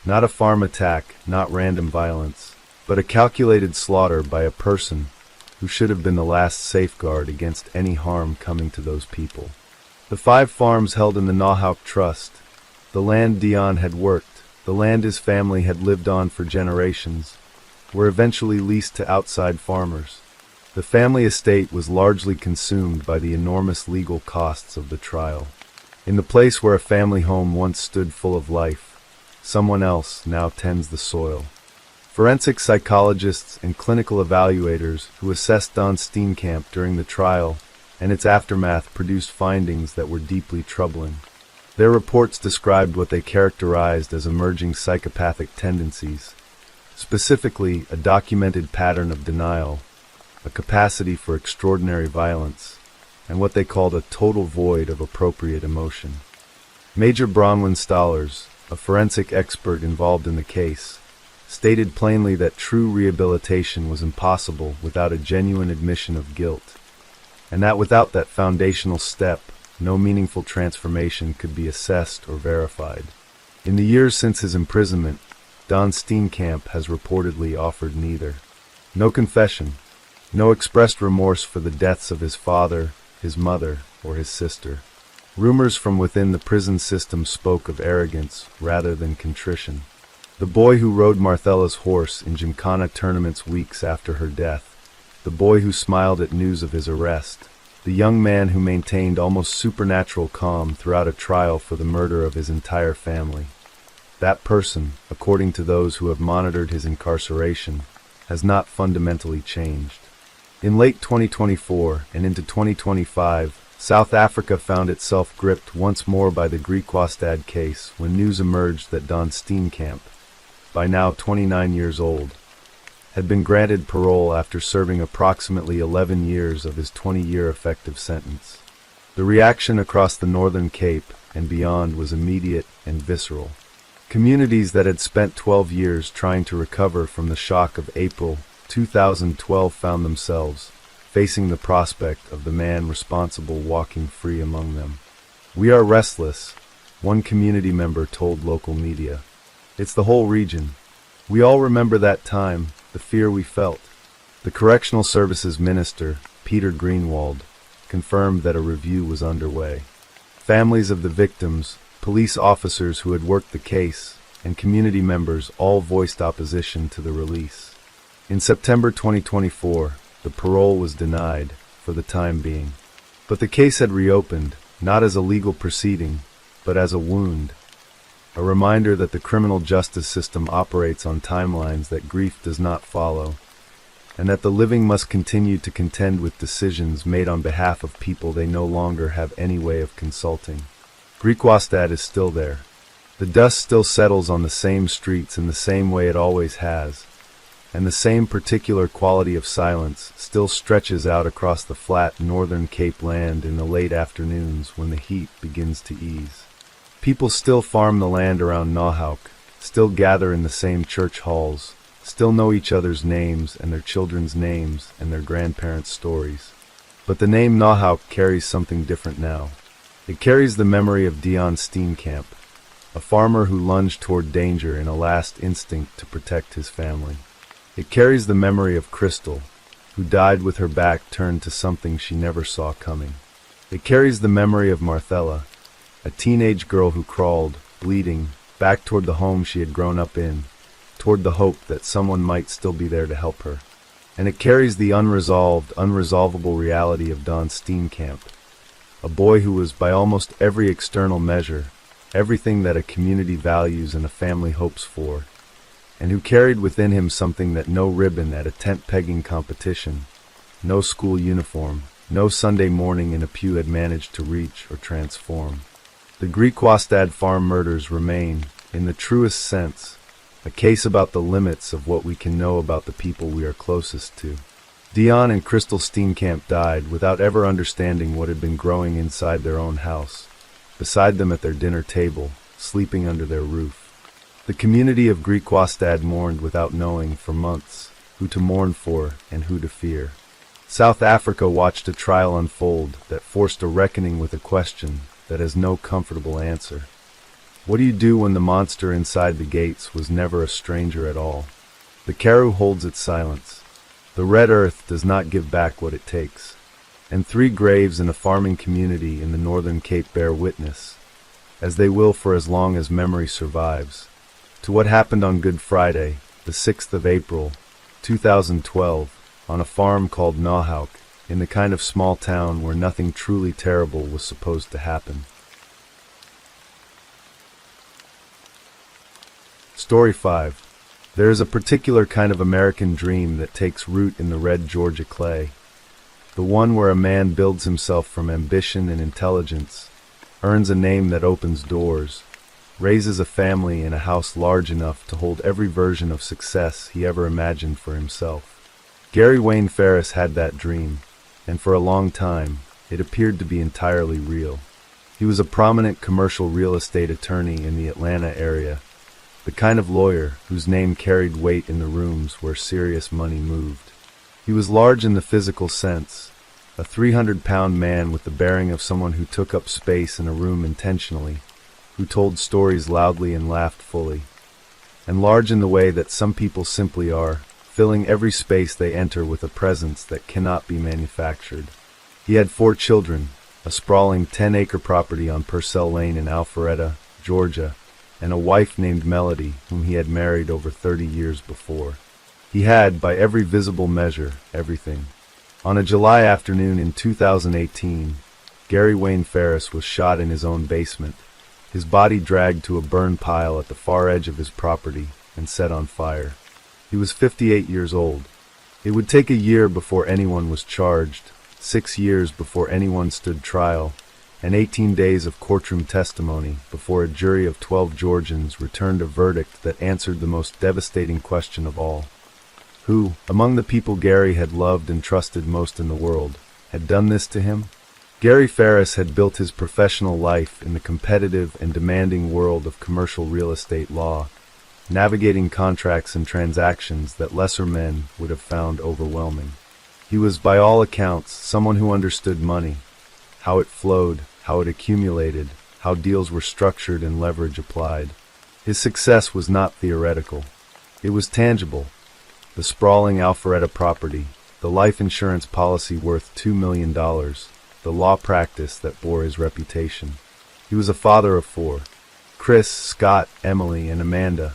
Not a farm attack, not random violence, but a calculated slaughter by a person who should have been the last safeguard against any harm coming to those people. The 5 farms held in the Nahauk Trust, the land Dion had worked, the land his family had lived on for generations, were eventually leased to outside farmers. The family estate was largely consumed by the enormous legal costs of the trial. In the place where a family home once stood full of life, someone else now tends the soil. Forensic psychologists and clinical evaluators who assessed Don Steenkamp during the trial and its aftermath produced findings that were deeply troubling. Their reports described what they characterized as emerging psychopathic tendencies, specifically a documented pattern of denial, a capacity for extraordinary violence, and what they called a total void of appropriate emotion. Major Bronwyn Stollers, a forensic expert involved in the case, stated plainly that true rehabilitation was impossible without a genuine admission of guilt, and that without that foundational step, no meaningful transformation could be assessed or verified. In the years since his imprisonment, Don Steenkamp has reportedly offered neither. No confession, no expressed remorse for the deaths of his father, his mother, or his sister. Rumors from within the prison system spoke of arrogance rather than contrition. The boy who rode Marthella's horse in Gymkhana tournaments weeks after her death, the boy who smiled at news of his arrest, the young man who maintained almost supernatural calm throughout a trial for the murder of his entire family. That person, according to those who have monitored his incarceration, has not fundamentally changed. In late 2024 and into 2025, South Africa found itself gripped once more by the Greek Wastad case when news emerged that Don Steenkamp, by now 29 years old, had been granted parole after serving approximately 11 years of his 20-year effective sentence. The reaction across the Northern Cape and beyond was immediate and visceral. Communities that had spent 12 years trying to recover from the shock of April 2012 found themselves facing the prospect of the man responsible walking free among them. "We are restless," one community member told local media. "It's the whole region. We all remember that time, the fear we felt. The Correctional Services Minister, Peter Greenwald, confirmed that a review was underway. Families of the victims, police officers who had worked the case, and community members all voiced opposition to the release. In September 2024, the parole was denied, for the time being. But the case had reopened, not as a legal proceeding, but as a wound. A reminder that the criminal justice system operates on timelines that grief does not follow, and that the living must continue to contend with decisions made on behalf of people they no longer have any way of consulting. Greek Wastad is still there. The dust still settles on the same streets in the same way it always has, and the same particular quality of silence still stretches out across the flat northern Cape land in the late afternoons when the heat begins to ease. People still farm the land around Nahauk, still gather in the same church halls, still know each other's names and their children's names and their grandparents' stories. But the name Nahauk carries something different now. It carries the memory of Dion Steenkamp, a farmer who lunged toward danger in a last instinct to protect his family. It carries the memory of Crystal, who died with her back turned to something she never saw coming. It carries the memory of Marthella, a teenage girl who crawled, bleeding, back toward the home she had grown up in, toward the hope that someone might still be there to help her. And it carries the unresolvable reality of Don Steenkamp, a boy who was, by almost every external measure, everything that a community values and a family hopes for, and who carried within him something that no ribbon at a tent-pegging competition, no school uniform, no Sunday morning in a pew had managed to reach or transform. The Greek Wastad farm murders remain, in the truest sense, a case about the limits of what we can know about the people we are closest to. Dion and Crystal Steenkamp died without ever understanding what had been growing inside their own house, beside them at their dinner table, sleeping under their roof. The community of Greek Wastad mourned without knowing, for months, who to mourn for and who to fear. South Africa watched a trial unfold that forced a reckoning with a question that has no comfortable answer. What do you do when the monster inside the gates was never a stranger at all? The Karoo holds its silence. The red earth does not give back what it takes. And 3 graves in a farming community in the northern Cape bear witness, as they will for as long as memory survives, to what happened on Good Friday, the 6th of April, 2012, on a farm called Nahauk, in the kind of small town where nothing truly terrible was supposed to happen. Story 5. There is a particular kind of American dream that takes root in the red Georgia clay, the one where a man builds himself from ambition and intelligence, earns a name that opens doors, raises a family in a house large enough to hold every version of success he ever imagined for himself. Gary Ferris had that dream, and for a long time, it appeared to be entirely real. He was a prominent commercial real estate attorney in the Atlanta area, the kind of lawyer whose name carried weight in the rooms where serious money moved. He was large in the physical sense, a 300-pound man with the bearing of someone who took up space in a room intentionally, who told stories loudly and laughed fully, and large in the way that some people simply are, filling every space they enter with a presence that cannot be manufactured. He had 4 children, a sprawling 10-acre property on Purcell Lane in Alpharetta, Georgia, and a wife named Melody, whom he had married over 30 years before. He had, by every visible measure, everything. On a July afternoon in 2018, Gary Ferris was shot in his own basement, his body dragged to a burn pile at the far edge of his property and set on fire. He was 58 years old. It would take a year before anyone was charged, 6 years before anyone stood trial, and 18 days of courtroom testimony before a jury of 12 Georgians returned a verdict that answered the most devastating question of all. Who, among the people Gary had loved and trusted most in the world, had done this to him? Gary Ferris had built his professional life in the competitive and demanding world of commercial real estate law, navigating contracts and transactions that lesser men would have found overwhelming. He was, by all accounts, someone who understood money, how it flowed, how it accumulated, how deals were structured and leverage applied. His success was not theoretical. It was tangible. The sprawling Alpharetta property, the life insurance policy worth $2 million, the law practice that bore his reputation. He was a father of 4. Chris, Scott, Emily, and Amanda.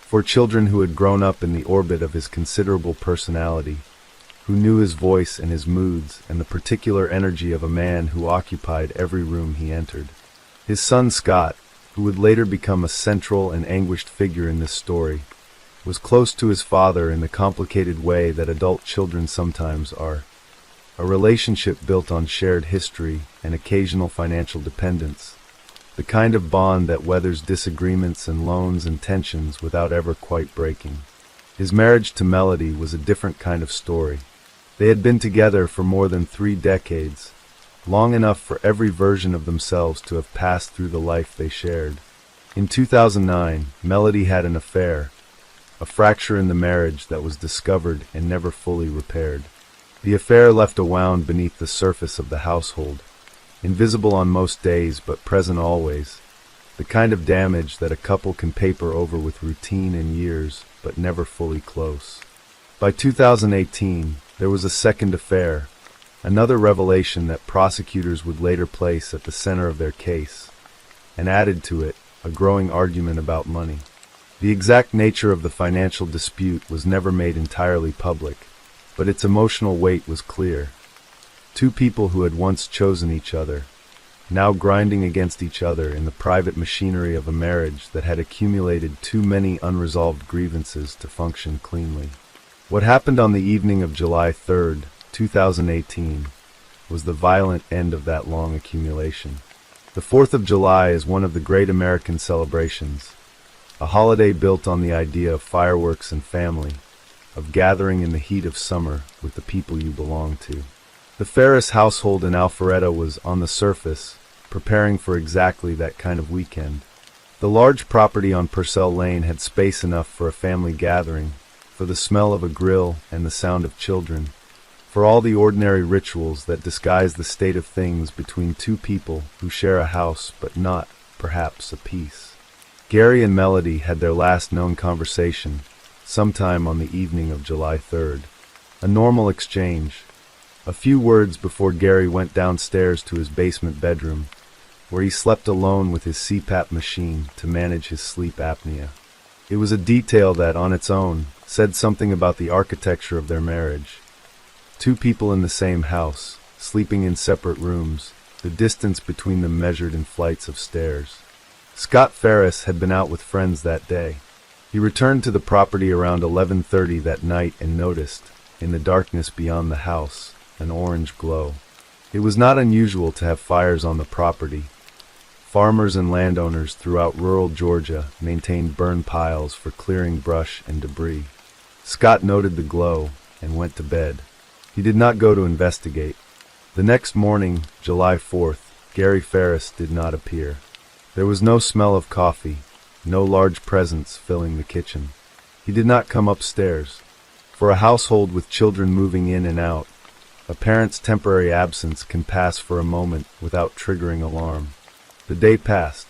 4 children who had grown up in the orbit of his considerable personality, who knew his voice and his moods and the particular energy of a man who occupied every room he entered. His son Scott, who would later become a central and anguished figure in this story, was close to his father in the complicated way that adult children sometimes are. A relationship built on shared history and occasional financial dependence. The kind of bond that weathers disagreements and loans and tensions without ever quite breaking. His marriage to Melody was a different kind of story. They had been together for more than 3 decades, long enough for every version of themselves to have passed through the life they shared. In 2009, Melody had an affair, a fracture in the marriage that was discovered and never fully repaired. The affair left a wound beneath the surface of the household, invisible on most days but present always, the kind of damage that a couple can paper over with routine and years, but never fully close. By 2018, there was a second affair, another revelation that prosecutors would later place at the center of their case, and added to it a growing argument about money. The exact nature of the financial dispute was never made entirely public, but its emotional weight was clear. 2 people who had once chosen each other, now grinding against each other in the private machinery of a marriage that had accumulated too many unresolved grievances to function cleanly. What happened on the evening of July 3, 2018, was the violent end of that long accumulation. The 4th of July is one of the great American celebrations, a holiday built on the idea of fireworks and family, of gathering in the heat of summer with the people you belong to. The Ferris household in Alpharetta was, on the surface, preparing for exactly that kind of weekend. The large property on Purcell Lane had space enough for a family gathering, for the smell of a grill and the sound of children, for all the ordinary rituals that disguise the state of things between 2 people who share a house but not, perhaps, a peace. Gary and Melody had their last known conversation, sometime on the evening of July 3rd. A normal exchange. A few words before Gary went downstairs to his basement bedroom, where he slept alone with his CPAP machine to manage his sleep apnea. It was a detail that, on its own, said something about the architecture of their marriage. 2 people in the same house, sleeping in separate rooms, the distance between them measured in flights of stairs. Scott Ferris had been out with friends that day. He returned to the property around 11:30 that night and noticed, in the darkness beyond the house, an orange glow. It was not unusual to have fires on the property. Farmers and landowners throughout rural Georgia maintained burn piles for clearing brush and debris. Scott noted the glow and went to bed. He did not go to investigate. The next morning, July 4th, Gary Ferris did not appear. There was no smell of coffee, no large presence filling the kitchen. He did not come upstairs. For a household with children moving in and out, a parent's temporary absence can pass for a moment without triggering alarm. The day passed.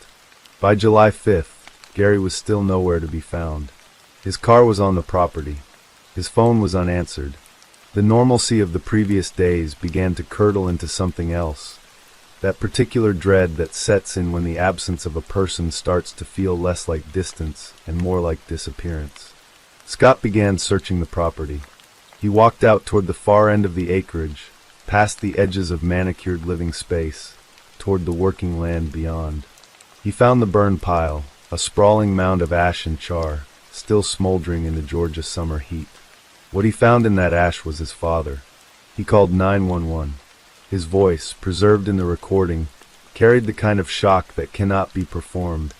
By July 5th, Gary was still nowhere to be found. His car was on the property. His phone was unanswered. The normalcy of the previous days began to curdle into something else. That particular dread that sets in when the absence of a person starts to feel less like distance and more like disappearance. Scott began searching the property. He walked out toward the far end of the acreage, past the edges of manicured living space, toward the working land beyond. He found the burn pile, a sprawling mound of ash and char, still smoldering in the Georgia summer heat. What he found in that ash was his father. He called 911. His voice, preserved in the recording, carried the kind of shock that cannot be performed.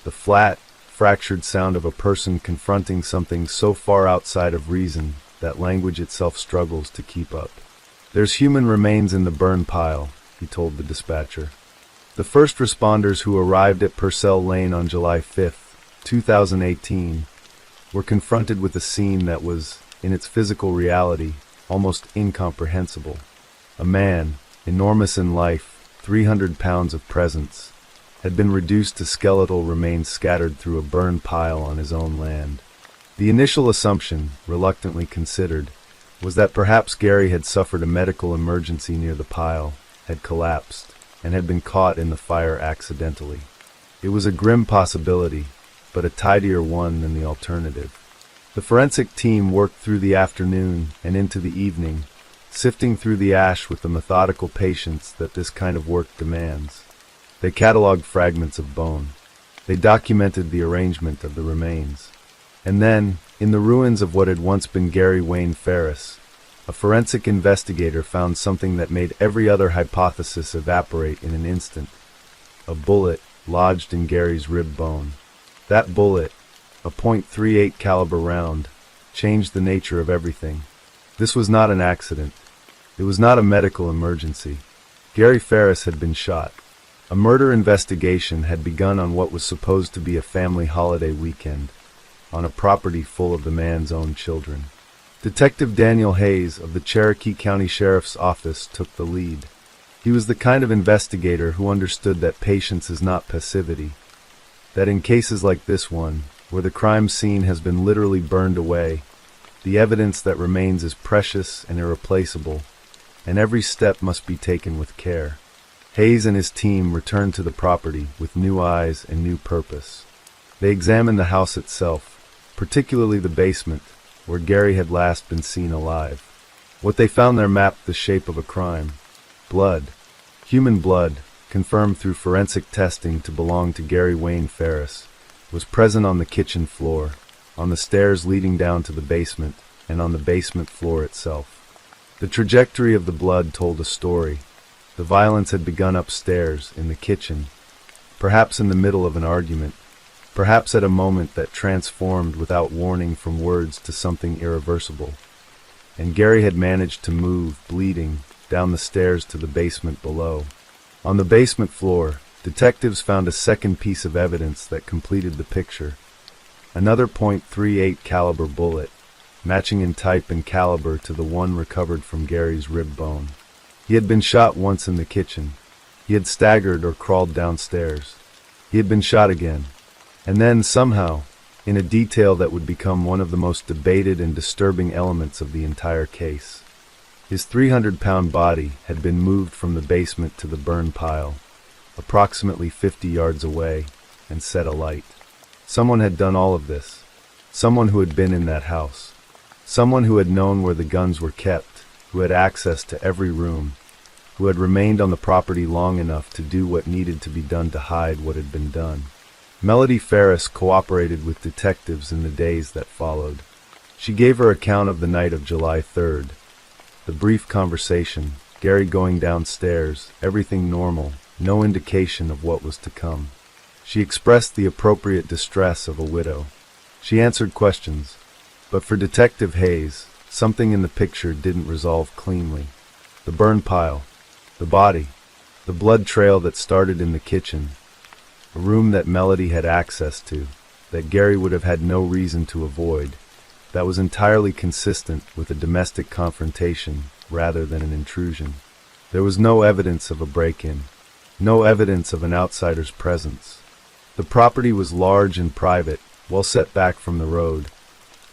The flat, fractured sound of a person confronting something so far outside of reason that language itself struggles to keep up. "There's human remains in the burn pile," he told the dispatcher. The first responders who arrived at Purcell Lane on July 5th, 2018, were confronted with a scene that was, in its physical reality, almost incomprehensible. A man, enormous in life, 300 pounds of presence, had been reduced to skeletal remains scattered through a burn pile on his own land. The initial assumption, reluctantly considered, was that perhaps Gary had suffered a medical emergency near the pile, had collapsed, and had been caught in the fire accidentally. It was a grim possibility, but a tidier one than the alternative. The forensic team worked through the afternoon and into the evening, sifting through the ash with the methodical patience that this kind of work demands. They cataloged fragments of bone. They documented the arrangement of the remains. And then, in the ruins of what had once been Gary Wayne Ferris, a forensic investigator found something that made every other hypothesis evaporate in an instant. A bullet lodged in Gary's rib bone. That bullet, a .38 caliber round, changed the nature of everything. This was not an accident. It was not a medical emergency. Gary Ferris had been shot. A murder investigation had begun on what was supposed to be a family holiday weekend, on a property full of the man's own children. Detective Daniel Hayes of the Cherokee County Sheriff's Office took the lead. He was the kind of investigator who understood that patience is not passivity, that in cases like this one, where the crime scene has been literally burned away, the evidence that remains is precious and irreplaceable, and every step must be taken with care. Hayes and his team returned to the property with new eyes and new purpose. They examined the house itself, particularly the basement, where Gary had last been seen alive. What they found there mapped the shape of a crime. Blood. Human blood, confirmed through forensic testing to belong to Gary Wayne Ferris, was present on the kitchen floor, on the stairs leading down to the basement, and on the basement floor itself. The trajectory of the blood told a story. The violence had begun upstairs, in the kitchen, perhaps in the middle of an argument, perhaps at a moment that transformed without warning from words to something irreversible. And Gary had managed to move, bleeding, down the stairs to the basement below. On the basement floor, detectives found a second piece of evidence that completed the picture. Another .38 caliber bullet, matching in type and caliber to the one recovered from Gary's rib bone. He had been shot once in the kitchen. He had staggered or crawled downstairs. He had been shot again. And then, somehow, in a detail that would become one of the most debated and disturbing elements of the entire case, his 300-pound body had been moved from the basement to the burn pile, approximately 50 yards away, and set alight. Someone had done all of this. Someone who had been in that house. Someone who had known where the guns were kept, who had access to every room, who had remained on the property long enough to do what needed to be done to hide what had been done. Melody Ferris cooperated with detectives in the days that followed. She gave her account of the night of July 3rd. The brief conversation, Gary going downstairs, everything normal, no indication of what was to come. She expressed the appropriate distress of a widow. She answered questions, but for Detective Hayes, something in the picture didn't resolve cleanly. The burn pile, the body, the blood trail that started in the kitchen, a room that Melody had access to, that Gary would have had no reason to avoid, that was entirely consistent with a domestic confrontation rather than an intrusion. There was no evidence of a break-in, no evidence of an outsider's presence. The property was large and private, well set back from the road,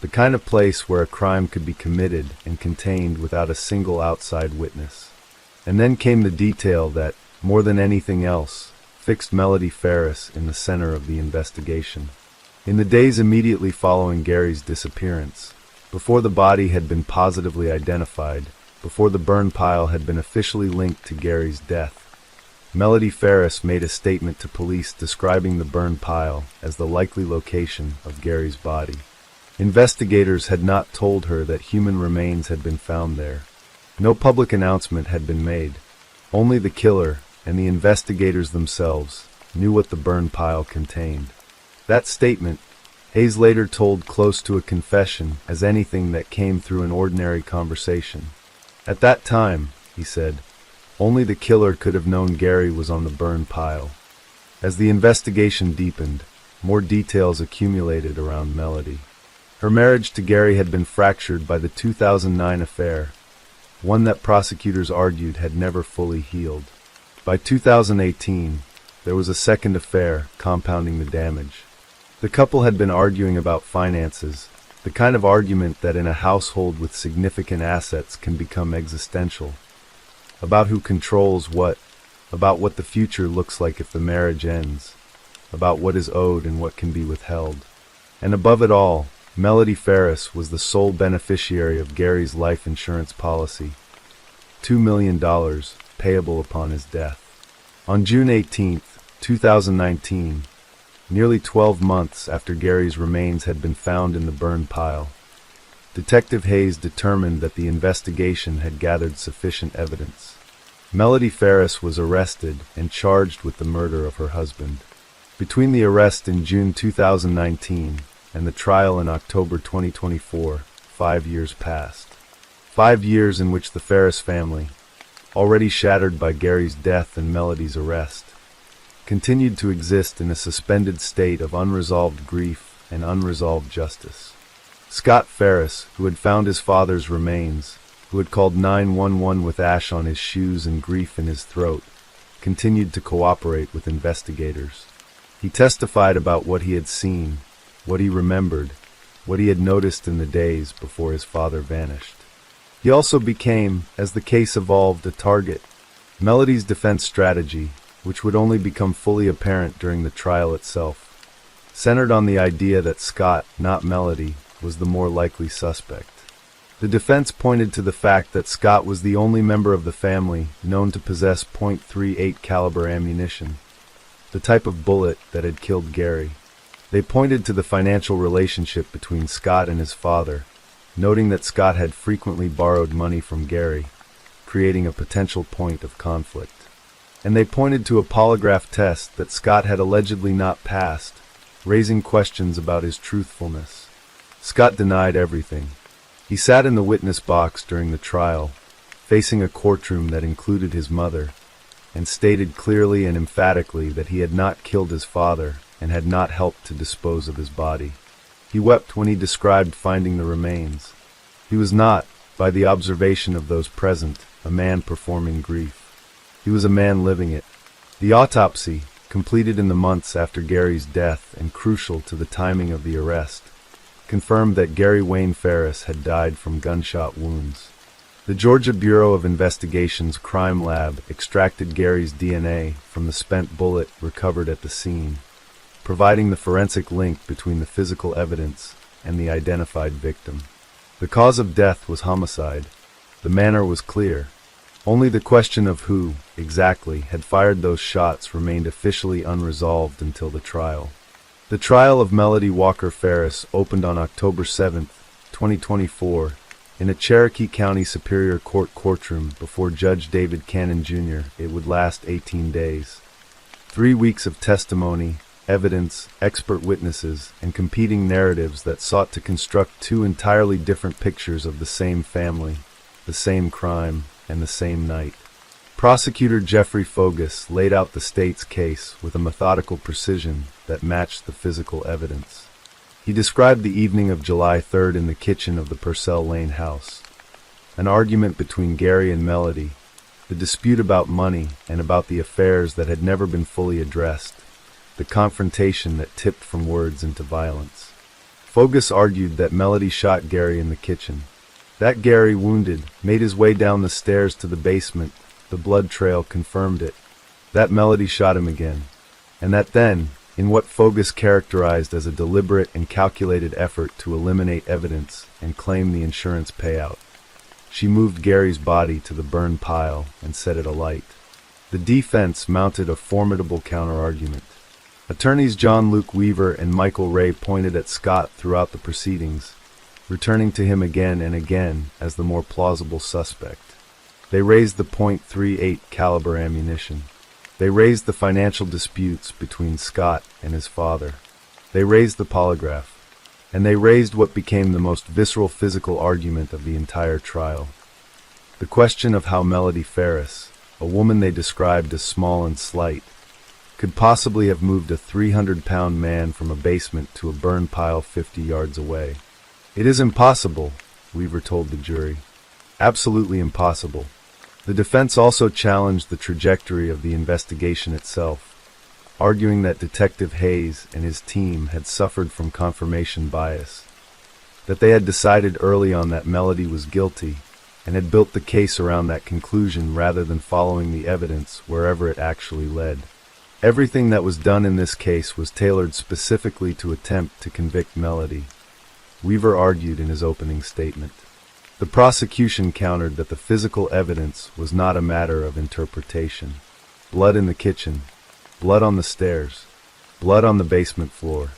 the kind of place where a crime could be committed and contained without a single outside witness. And then came the detail that, more than anything else, fixed Melody Ferris in the center of the investigation. In the days immediately following Gary's disappearance, before the body had been positively identified, before the burn pile had been officially linked to Gary's death, Melody Ferris made a statement to police describing the burn pile as the likely location of Gary's body. Investigators had not told her that human remains had been found there. No public announcement had been made. Only the killer and the investigators themselves knew what the burn pile contained. That statement, Hayes later told close to a confession as anything that came through an ordinary conversation. At that time, he said, only the killer could have known Gary was on the burn pile. As the investigation deepened, more details accumulated around Melody. Her marriage to Gary had been fractured by the 2009 affair, one that prosecutors argued had never fully healed. By 2018, there was a second affair compounding the damage. The couple had been arguing about finances, The kind of argument that in a household with significant assets can become existential. About who controls what, about what the future looks like if the marriage ends, about what is owed and what can be withheld. And above it all, Melody Ferris was the sole beneficiary of Gary's life insurance policy, $2 million payable upon his death. On June 18, 2019, nearly 12 months after Gary's remains had been found in the burn pile, Detective Hayes determined that the investigation had gathered sufficient evidence. Melody Ferris was arrested and charged with the murder of her husband. Between the arrest in June 2019 and the trial in October 2024, 5 years passed. 5 years in which the Ferris family, already shattered by Gary's death and Melody's arrest, continued to exist in a suspended state of unresolved grief and unresolved justice. Scott Ferris, who had found his father's remains, who had called 911 with ash on his shoes and grief in his throat, continued to cooperate with investigators. He testified about what he had seen, what he remembered, what he had noticed in the days before his father vanished. He also became, as the case evolved, a target. Melody's defense strategy, which would only become fully apparent during the trial itself, centered on the idea that Scott, not Melody, was the more likely suspect. The defense pointed to the fact that Scott was the only member of the family known to possess .38 caliber ammunition, the type of bullet that had killed Gary. They pointed to the financial relationship between Scott and his father, noting that Scott had frequently borrowed money from Gary, creating a potential point of conflict. And they pointed to a polygraph test that Scott had allegedly not passed, raising questions about his truthfulness. Scott denied everything. He sat in the witness box during the trial, facing a courtroom that included his mother, and stated clearly and emphatically that he had not killed his father and had not helped to dispose of his body. He wept when he described finding the remains. He was not, by the observation of those present, a man performing grief. He was a man living it. The autopsy, completed in the months after Gary's death and crucial to the timing of the arrest, confirmed that Gary Wayne Ferris had died from gunshot wounds. The Georgia Bureau of Investigation's crime lab extracted Gary's DNA from the spent bullet recovered at the scene, providing the forensic link between the physical evidence and the identified victim. The cause of death was homicide. The manner was clear. Only the question of who, exactly, had fired those shots remained officially unresolved until the trial. The trial of Melody Walker Ferris opened on October 7, 2024, in a Cherokee County Superior Court courtroom before Judge David Cannon, Jr. It would last 18 days. 3 weeks of testimony, evidence, expert witnesses, and competing narratives that sought to construct two entirely different pictures of the same family, the same crime, and the same night. Prosecutor Jeffrey Fogus laid out the state's case with a methodical precision that matched the physical evidence. He described the evening of July 3rd in the kitchen of the Purcell Lane house. An argument between Gary and Melody, the dispute about money and about the affairs that had never been fully addressed, the confrontation that tipped from words into violence. Fogus argued that Melody shot Gary in the kitchen. That Gary, wounded, made his way down the stairs to the basement. The blood trail confirmed it. That Melody shot him again. And that then, in what Fogus characterized as a deliberate and calculated effort to eliminate evidence and claim the insurance payout, she moved Gary's body to the burn pile and set it alight. The defense mounted a formidable counterargument. Attorneys John Luke Weaver and Michael Ray pointed at Scott throughout the proceedings, returning to him again and again as the more plausible suspect. They raised the .38 caliber ammunition. They raised the financial disputes between Scott and his father. They raised the polygraph. And they raised what became the most visceral physical argument of the entire trial. The question of how Melody Ferris, a woman they described as small and slight, could possibly have moved a 300-pound man from a basement to a burn pile 50 yards away. It is impossible, Weaver told the jury. Absolutely impossible. The defense also challenged the trajectory of the investigation itself, arguing that Detective Hayes and his team had suffered from confirmation bias. that they had decided early on that Melody was guilty and had built the case around that conclusion rather than following the evidence wherever it actually led. Everything that was done in this case was tailored specifically to attempt to convict Melody, Weaver argued in his opening statement. The prosecution countered that the physical evidence was not a matter of interpretation. Blood in the kitchen, blood on the stairs, blood on the basement floor,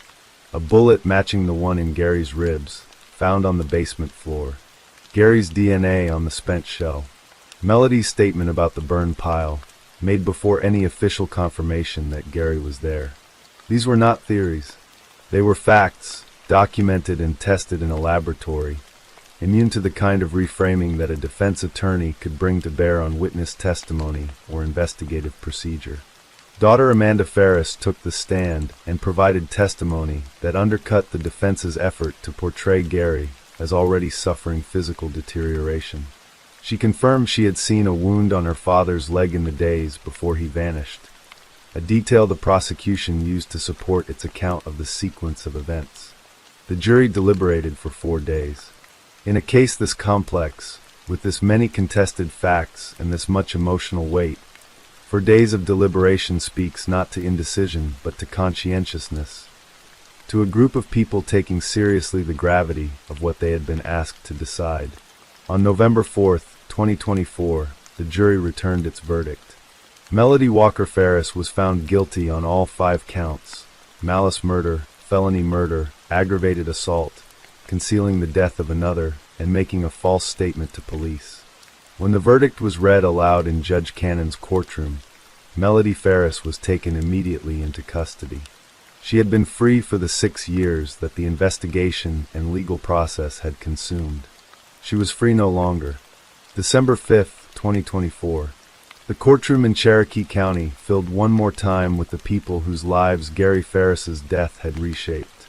a bullet matching the one in Gary's ribs, found on the basement floor, Gary's DNA on the spent shell. Melody's statement about the burned pile, made before any official confirmation that Gary was there. These were not theories. They were facts, documented and tested in a laboratory, immune to the kind of reframing that a defense attorney could bring to bear on witness testimony or investigative procedure. Daughter Amanda Ferris took the stand and provided testimony that undercut the defense's effort to portray Gary as already suffering physical deterioration. She confirmed she had seen a wound on her father's leg in the days before he vanished, a detail the prosecution used to support its account of the sequence of events. The jury deliberated for 4 days. In a case this complex, with this many contested facts and this much emotional weight, 4 days of deliberation speaks not to indecision but to conscientiousness, to a group of people taking seriously the gravity of what they had been asked to decide. On November 4th, 2024, the jury returned its verdict. Melody Walker Ferris was found guilty on all 5 counts: malice murder, felony murder, aggravated assault, concealing the death of another, and making a false statement to police. When the verdict was read aloud in Judge Cannon's courtroom, Melody Ferris was taken immediately into custody. She had been free for the 6 years that the investigation and legal process had consumed. She was free no longer. December 5th, 2024. The courtroom in Cherokee County filled one more time with the people whose lives Gary Ferris's death had reshaped.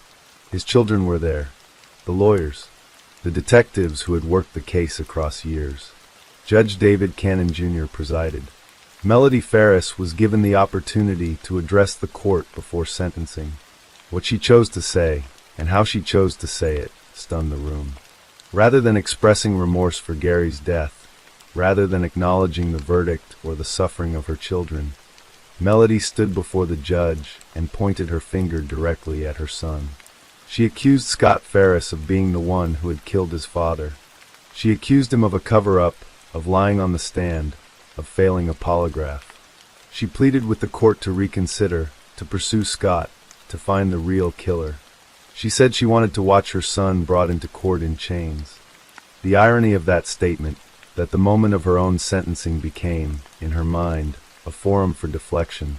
His children were there, the lawyers, the detectives who had worked the case across years. Judge David Cannon Jr. presided. Melody Ferris was given the opportunity to address the court before sentencing. What she chose to say, and how she chose to say it, stunned the room. Rather than expressing remorse for Gary's death, rather than acknowledging the verdict or the suffering of her children, Melody stood before the judge and pointed her finger directly at her son. She accused Scott Ferris of being the one who had killed his father. She accused him of a cover-up, of lying on the stand, of failing a polygraph. She pleaded with the court to reconsider, to pursue Scott, to find the real killer. She said she wanted to watch her son brought into court in chains. The irony of that statement, that the moment of her own sentencing became, in her mind, a forum for deflection,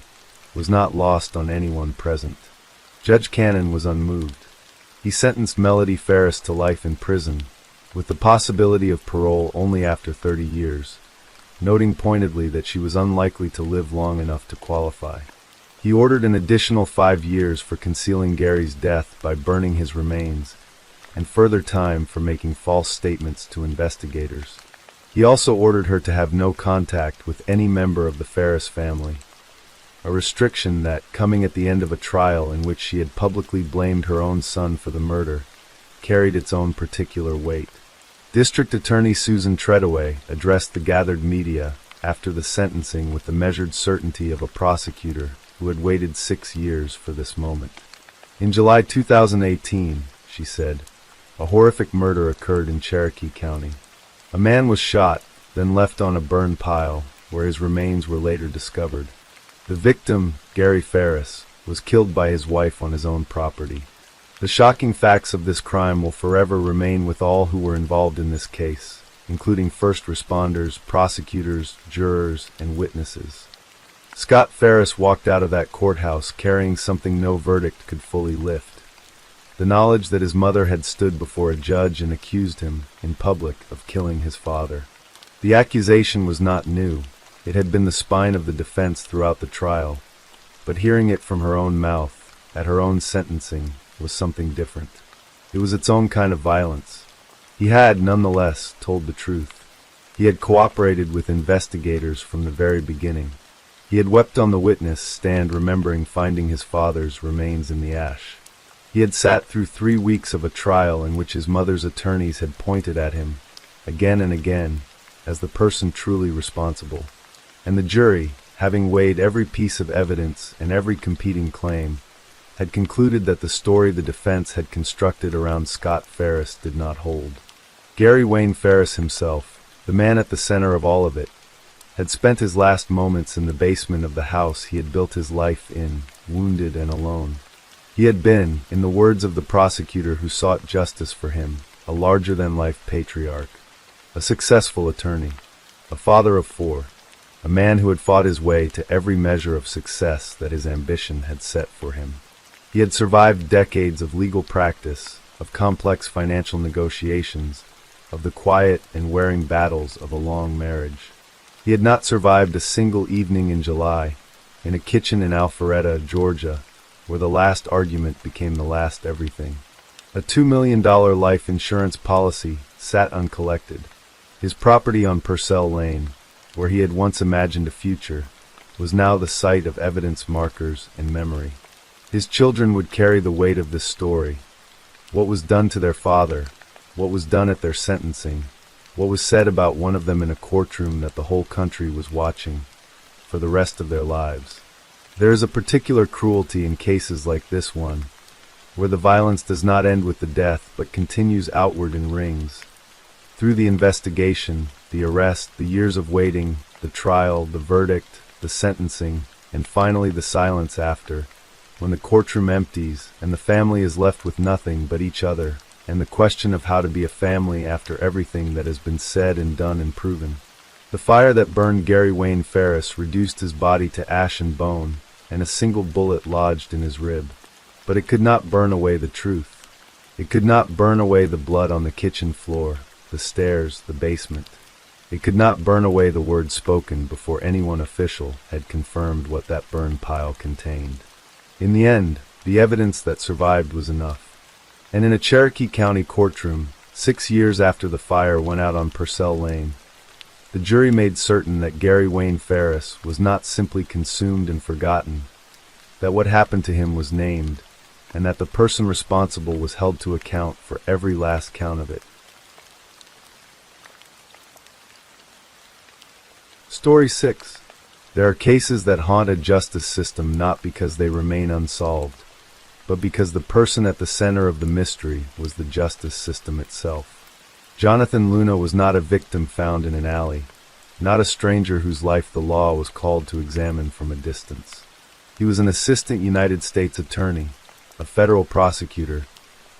was not lost on anyone present. Judge Cannon was unmoved. He sentenced Melody Ferris to life in prison, with the possibility of parole only after 30 years, noting pointedly that she was unlikely to live long enough to qualify. He ordered an additional 5 years for concealing Gary's death by burning his remains, and further time for making false statements to investigators. He also ordered her to have no contact with any member of the Ferris family, a restriction that, coming at the end of a trial in which she had publicly blamed her own son for the murder, carried its own particular weight. District Attorney Susan Treadaway addressed the gathered media after the sentencing with the measured certainty of a prosecutor who had waited 6 years for this moment. In July 2018, she said, a horrific murder occurred in Cherokee County. A man was shot, then left on a burned pile, where his remains were later discovered. The victim, Gary Ferris, was killed by his wife on his own property. The shocking facts of this crime will forever remain with all who were involved in this case, including first responders, prosecutors, jurors, and witnesses. Scott Ferris walked out of that courthouse carrying something no verdict could fully lift. The knowledge that his mother had stood before a judge and accused him, in public, of killing his father. The accusation was not new. It had been the spine of the defense throughout the trial, but hearing it from her own mouth, at her own sentencing, was something different. It was its own kind of violence. He had, nonetheless, told the truth. He had cooperated with investigators from the very beginning. He had wept on the witness stand remembering finding his father's remains in the ash. He had sat through 3 weeks of a trial in which his mother's attorneys had pointed at him, again and again, as the person truly responsible. And the jury, having weighed every piece of evidence and every competing claim, had concluded that the story the defense had constructed around Scott Ferris did not hold. Gary Wayne Ferris himself, the man at the center of all of it, had spent his last moments in the basement of the house he had built his life in, wounded and alone. He had been, in the words of the prosecutor who sought justice for him, a larger-than-life patriarch, a successful attorney, a father of 4, a man who had fought his way to every measure of success that his ambition had set for him. He had survived decades of legal practice, of complex financial negotiations, of the quiet and wearing battles of a long marriage. He had not survived a single evening in July, in a kitchen in Alpharetta, Georgia, where the last argument became the last everything. A $2 million life insurance policy sat uncollected. His property on Purcell Lane, where he had once imagined a future, was now the site of evidence markers and memory. His children would carry the weight of this story. What was done to their father, what was done at their sentencing, what was said about one of them in a courtroom that the whole country was watching, for the rest of their lives. There is a particular cruelty in cases like this one, where the violence does not end with the death but continues outward in rings. Through the investigation, the arrest, the years of waiting, the trial, the verdict, the sentencing, and finally the silence after, when the courtroom empties and the family is left with nothing but each other, and the question of how to be a family after everything that has been said and done and proven. The fire that burned Gary Wayne Ferris reduced his body to ash and bone, and a single bullet lodged in his rib. But it could not burn away the truth. It could not burn away the blood on the kitchen floor, the stairs, the basement. It could not burn away the words spoken before anyone official had confirmed what that burned pile contained. In the end, the evidence that survived was enough. And in a Cherokee County courtroom, 6 years after the fire went out on Purcell Lane, the jury made certain that Gary Wayne Ferris was not simply consumed and forgotten, that what happened to him was named, and that the person responsible was held to account for every last count of it. Story 6. There are cases that haunt a justice system not because they remain unsolved, but because the person at the center of the mystery was the justice system itself. Jonathan Luna was not a victim found in an alley, not a stranger whose life the law was called to examine from a distance. He was an assistant United States attorney, a federal prosecutor,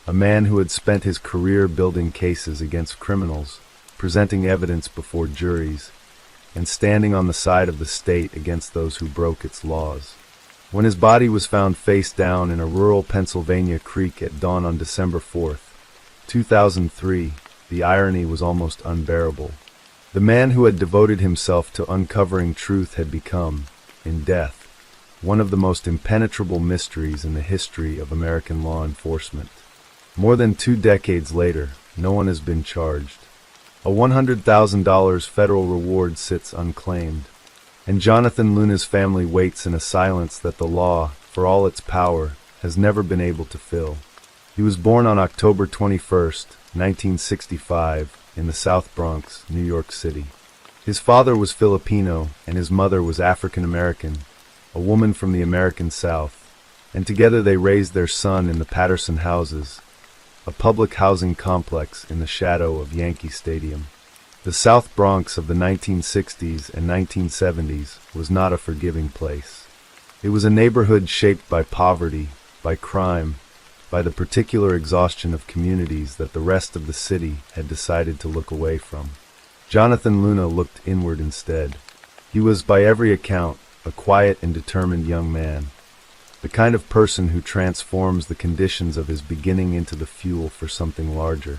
a man who had spent his career building cases against criminals, presenting evidence before juries, and standing on the side of the state against those who broke its laws. When his body was found face down in a rural Pennsylvania creek at dawn on December 4th, 2003, the irony was almost unbearable. The man who had devoted himself to uncovering truth had become, in death, one of the most impenetrable mysteries in the history of American law enforcement. More than 2 decades later, no one has been charged. A $100,000 federal reward sits unclaimed, and Jonathan Luna's family waits in a silence that the law, for all its power, has never been able to fill. He was born on October 21st, 1965, in the South Bronx, New York City. His father was Filipino and his mother was African American, a woman from the American South, and together they raised their son in the Patterson Houses, a public housing complex in the shadow of Yankee Stadium. The South Bronx of the 1960s and 1970s was not a forgiving place. It was a neighborhood shaped by poverty, by crime, by the particular exhaustion of communities that the rest of the city had decided to look away from. Jonathan Luna looked inward instead. He was, by every account, a quiet and determined young man, the kind of person who transforms the conditions of his beginning into the fuel for something larger.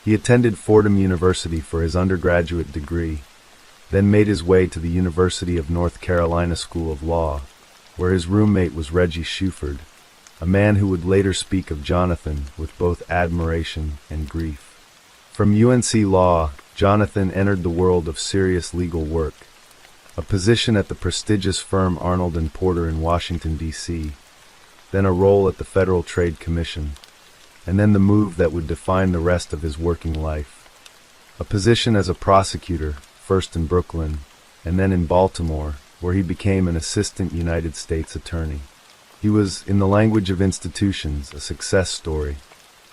He attended Fordham University for his undergraduate degree, then made his way to the University of North Carolina School of Law, where his roommate was Reggie Shuford, a man who would later speak of Jonathan with both admiration and grief. From UNC Law, Jonathan entered the world of serious legal work, a position at the prestigious firm Arnold & Porter in Washington, D.C., then a role at the Federal Trade Commission, and then the move that would define the rest of his working life. A position as a prosecutor, first in Brooklyn, and then in Baltimore, where he became an assistant United States attorney. He was, in the language of institutions, a success story.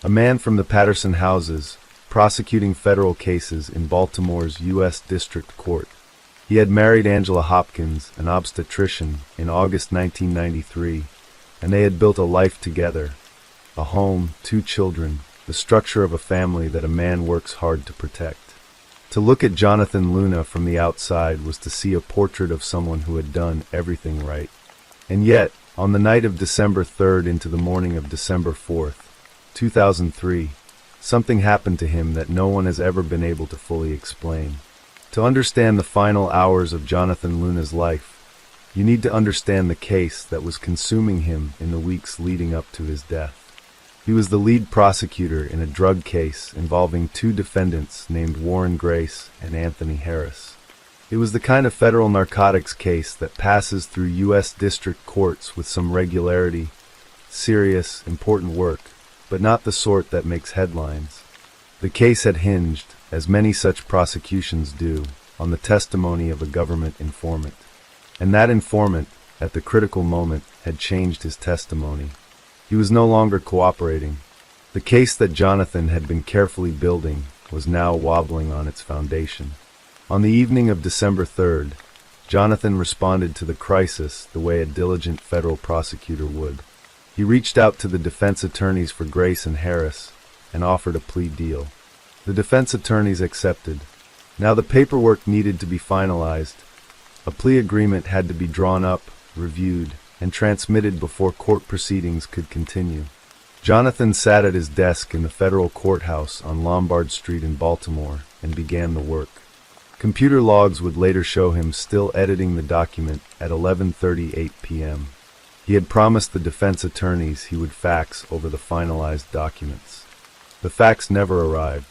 A man from the Patterson houses, prosecuting federal cases in Baltimore's U.S. District Court. He had married Angela Hopkins, an obstetrician, in August 1993, and they had built a life together. A home, 2 children, the structure of a family that a man works hard to protect. To look at Jonathan Luna from the outside was to see a portrait of someone who had done everything right. And yet, on the night of December 3rd into the morning of December 4th, 2003, something happened to him that no one has ever been able to fully explain. To understand the final hours of Jonathan Luna's life, you need to understand the case that was consuming him in the weeks leading up to his death. He was the lead prosecutor in a drug case involving 2 defendants named Warren Grace and Anthony Harris. It was the kind of federal narcotics case that passes through U.S. district courts with some regularity, serious, important work, but not the sort that makes headlines. The case had hinged, as many such prosecutions do, on the testimony of a government informant. And that informant, at the critical moment, had changed his testimony. He was no longer cooperating. The case that Jonathan had been carefully building was now wobbling on its foundation. On the evening of December 3rd, Jonathan responded to the crisis the way a diligent federal prosecutor would. He reached out to the defense attorneys for Grace and Harris and offered a plea deal. The defense attorneys accepted. Now the paperwork needed to be finalized. A plea agreement had to be drawn up, reviewed, and transmitted before court proceedings could continue. Jonathan sat at his desk in the federal courthouse on Lombard Street in Baltimore and began the work. Computer logs would later show him still editing the document at 11:38 p.m. He had promised the defense attorneys he would fax over the finalized documents. The fax never arrived.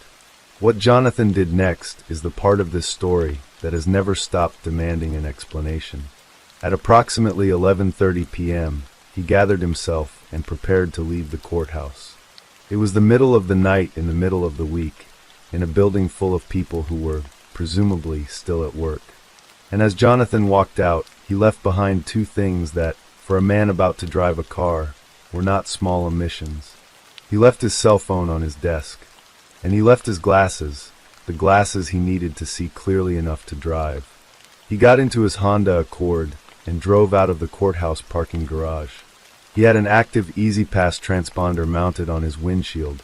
What Jonathan did next is the part of this story that has never stopped demanding an explanation. At approximately 11:30 p.m., he gathered himself and prepared to leave the courthouse. It was the middle of the night in the middle of the week, in a building full of people who were, presumably, still at work. And as Jonathan walked out, he left behind 2 things that, for a man about to drive a car, were not small omissions. He left his cell phone on his desk, and he left his glasses, the glasses he needed to see clearly enough to drive. He got into his Honda Accord and drove out of the courthouse parking garage. He had an active E-ZPass transponder mounted on his windshield,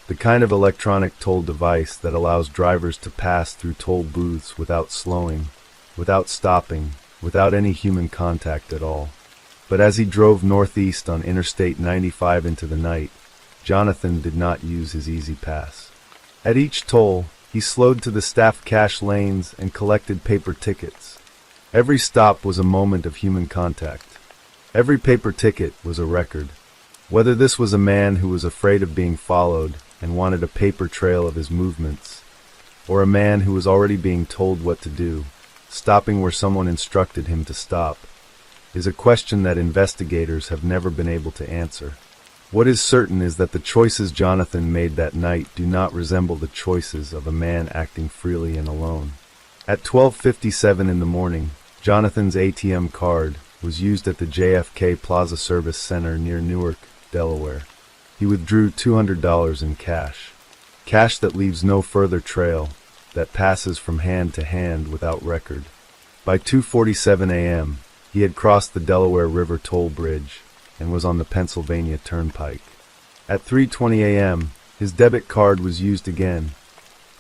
the kind of electronic toll device that allows drivers to pass through toll booths without slowing, without stopping, without any human contact at all. But as he drove northeast on Interstate 95 into the night, Jonathan did not use his E-ZPass. At each toll, he slowed to the staffed cash lanes and collected paper tickets. Every stop was a moment of human contact. Every paper ticket was a record. Whether this was a man who was afraid of being followed and wanted a paper trail of his movements, or a man who was already being told what to do, stopping where someone instructed him to stop, is a question that investigators have never been able to answer. What is certain is that the choices Jonathan made that night do not resemble the choices of a man acting freely and alone. At 12:57 in the morning, Jonathan's ATM card was used at the JFK Plaza Service Center near Newark, Delaware. He withdrew $200 in cash. Cash that leaves no further trail, that passes from hand to hand without record. By 2:47 a.m., he had crossed the Delaware River toll bridge and was on the Pennsylvania Turnpike. At 3:20 a.m., his debit card was used again,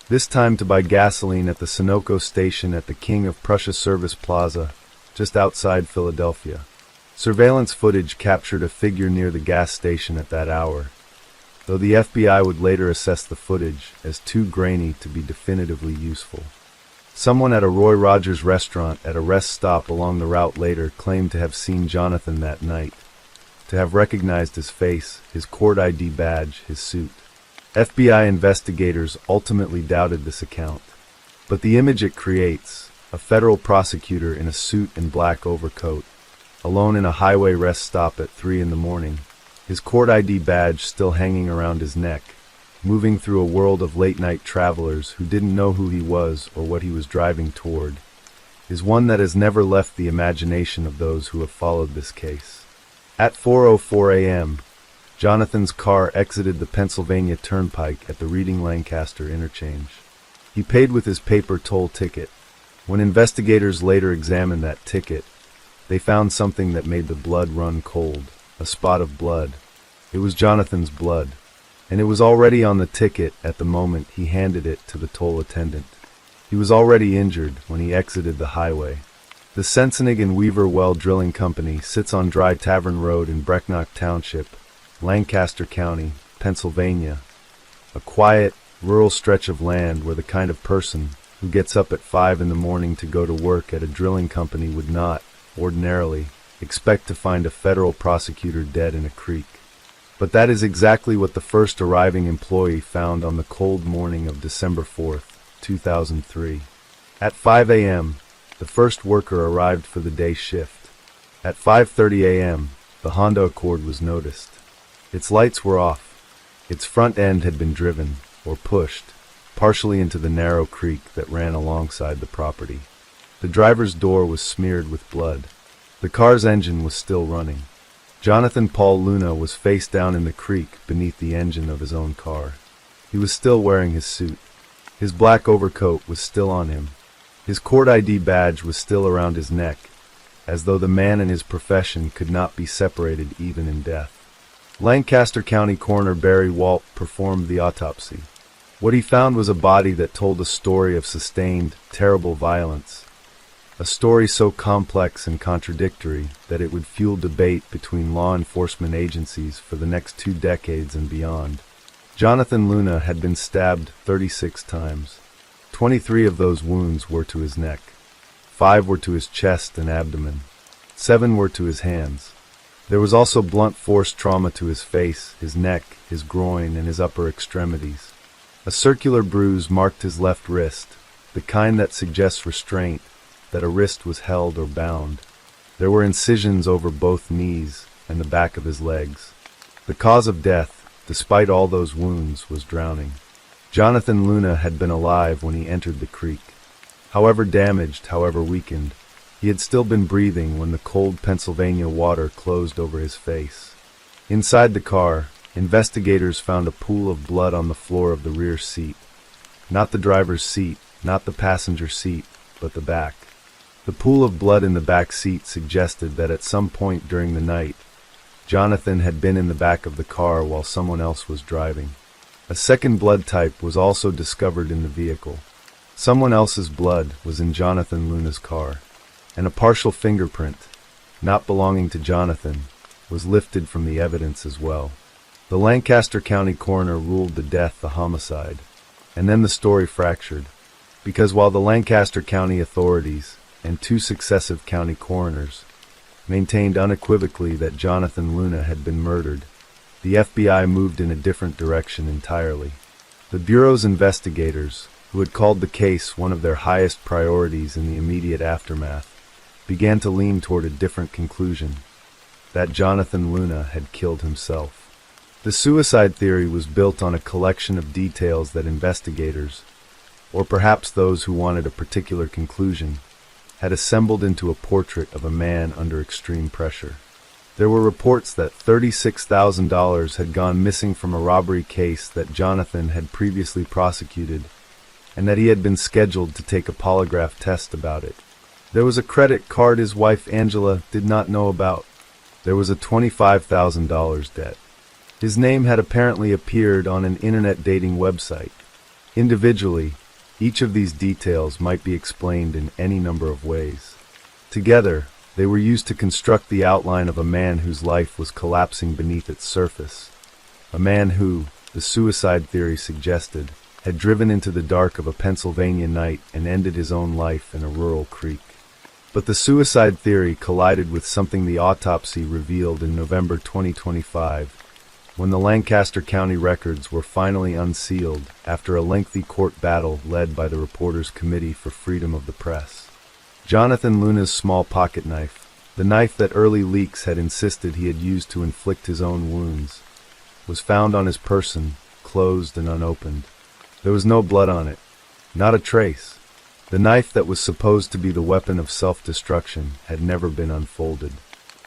this time to buy gasoline at the Sunoco station at the King of Prussia Service Plaza, just outside Philadelphia. Surveillance footage captured a figure near the gas station at that hour, though the FBI would later assess the footage as too grainy to be definitively useful. Someone at a Roy Rogers restaurant at a rest stop along the route later claimed to have seen Jonathan that night, to have recognized his face, his court ID badge, his suit. FBI investigators ultimately doubted this account, but the image it creates, a federal prosecutor in a suit and black overcoat, alone in a highway rest stop at 3 in the morning, his court ID badge still hanging around his neck, moving through a world of late-night travelers who didn't know who he was or what he was driving toward, is one that has never left the imagination of those who have followed this case. At 4:04 a.m., Jonathan's car exited the Pennsylvania Turnpike at the Reading-Lancaster interchange. He paid with his paper toll ticket. When investigators later examined that ticket, they found something that made the blood run cold, a spot of blood. It was Jonathan's blood, and it was already on the ticket at the moment he handed it to the toll attendant. He was already injured when he exited the highway. The Sensenig and Weaver Well Drilling Company sits on Dry Tavern Road in Brecknock Township, Lancaster County, Pennsylvania, a quiet, rural stretch of land where the kind of person who gets up at 5 in the morning to go to work at a drilling company would not, ordinarily, expect to find a federal prosecutor dead in a creek. But that is exactly what the first arriving employee found on the cold morning of December 4th, 2003. At 5 a.m., the first worker arrived for the day shift. At 5:30 a.m., the Honda Accord was noticed. Its lights were off. Its front end had been driven, or pushed, partially into the narrow creek that ran alongside the property. The driver's door was smeared with blood. The car's engine was still running. Jonathan Paul Luna was face down in the creek beneath the engine of his own car. He was still wearing his suit. His black overcoat was still on him. His court ID badge was still around his neck, as though the man and his profession could not be separated even in death. Lancaster County Coroner Barry Walt performed the autopsy. What he found was a body that told a story of sustained, terrible violence. A story so complex and contradictory that it would fuel debate between law enforcement agencies for the next 2 decades and beyond. Jonathan Luna had been stabbed 36 times. 23 of those wounds were to his neck. 5 were to his chest and abdomen. 7 were to his hands. There was also blunt force trauma to his face, his neck, his groin, and his upper extremities. A circular bruise marked his left wrist, the kind that suggests restraint, that a wrist was held or bound. There were incisions over both knees and the back of his legs. The cause of death, despite all those wounds, was drowning. Jonathan Luna had been alive when he entered the creek. However damaged, however weakened, he had still been breathing when the cold Pennsylvania water closed over his face. Inside the car, investigators found a pool of blood on the floor of the rear seat. Not the driver's seat, not the passenger seat, but the back. The pool of blood in the back seat suggested that at some point during the night, Jonathan had been in the back of the car while someone else was driving. A second blood type was also discovered in the vehicle. Someone else's blood was in Jonathan Luna's car, and a partial fingerprint, not belonging to Jonathan, was lifted from the evidence as well. The Lancaster County coroner ruled the death a homicide, and then the story fractured, because while the Lancaster County authorities and 2 successive county coroners maintained unequivocally that Jonathan Luna had been murdered, the FBI moved in a different direction entirely. The Bureau's investigators, who had called the case one of their highest priorities in the immediate aftermath, began to lean toward a different conclusion, that Jonathan Luna had killed himself. The suicide theory was built on a collection of details that investigators, or perhaps those who wanted a particular conclusion, had assembled into a portrait of a man under extreme pressure. There were reports that $36,000 had gone missing from a robbery case that Jonathan had previously prosecuted, and that he had been scheduled to take a polygraph test about it. There was a credit card his wife Angela did not know about. There was a $25,000 debt. His name had apparently appeared on an internet dating website. Individually, each of these details might be explained in any number of ways. Together, they were used to construct the outline of a man whose life was collapsing beneath its surface. A man who, the suicide theory suggested, had driven into the dark of a Pennsylvania night and ended his own life in a rural creek. But the suicide theory collided with something the autopsy revealed in November 2025, when the Lancaster County records were finally unsealed after a lengthy court battle led by the Reporters Committee for Freedom of the Press. Jonathan Luna's small pocket knife, The knife that early leaks had insisted he had used to inflict his own wounds was found on his person, closed and unopened. There was no blood on it, not a trace. The knife that was supposed to be the weapon of self-destruction had never been unfolded.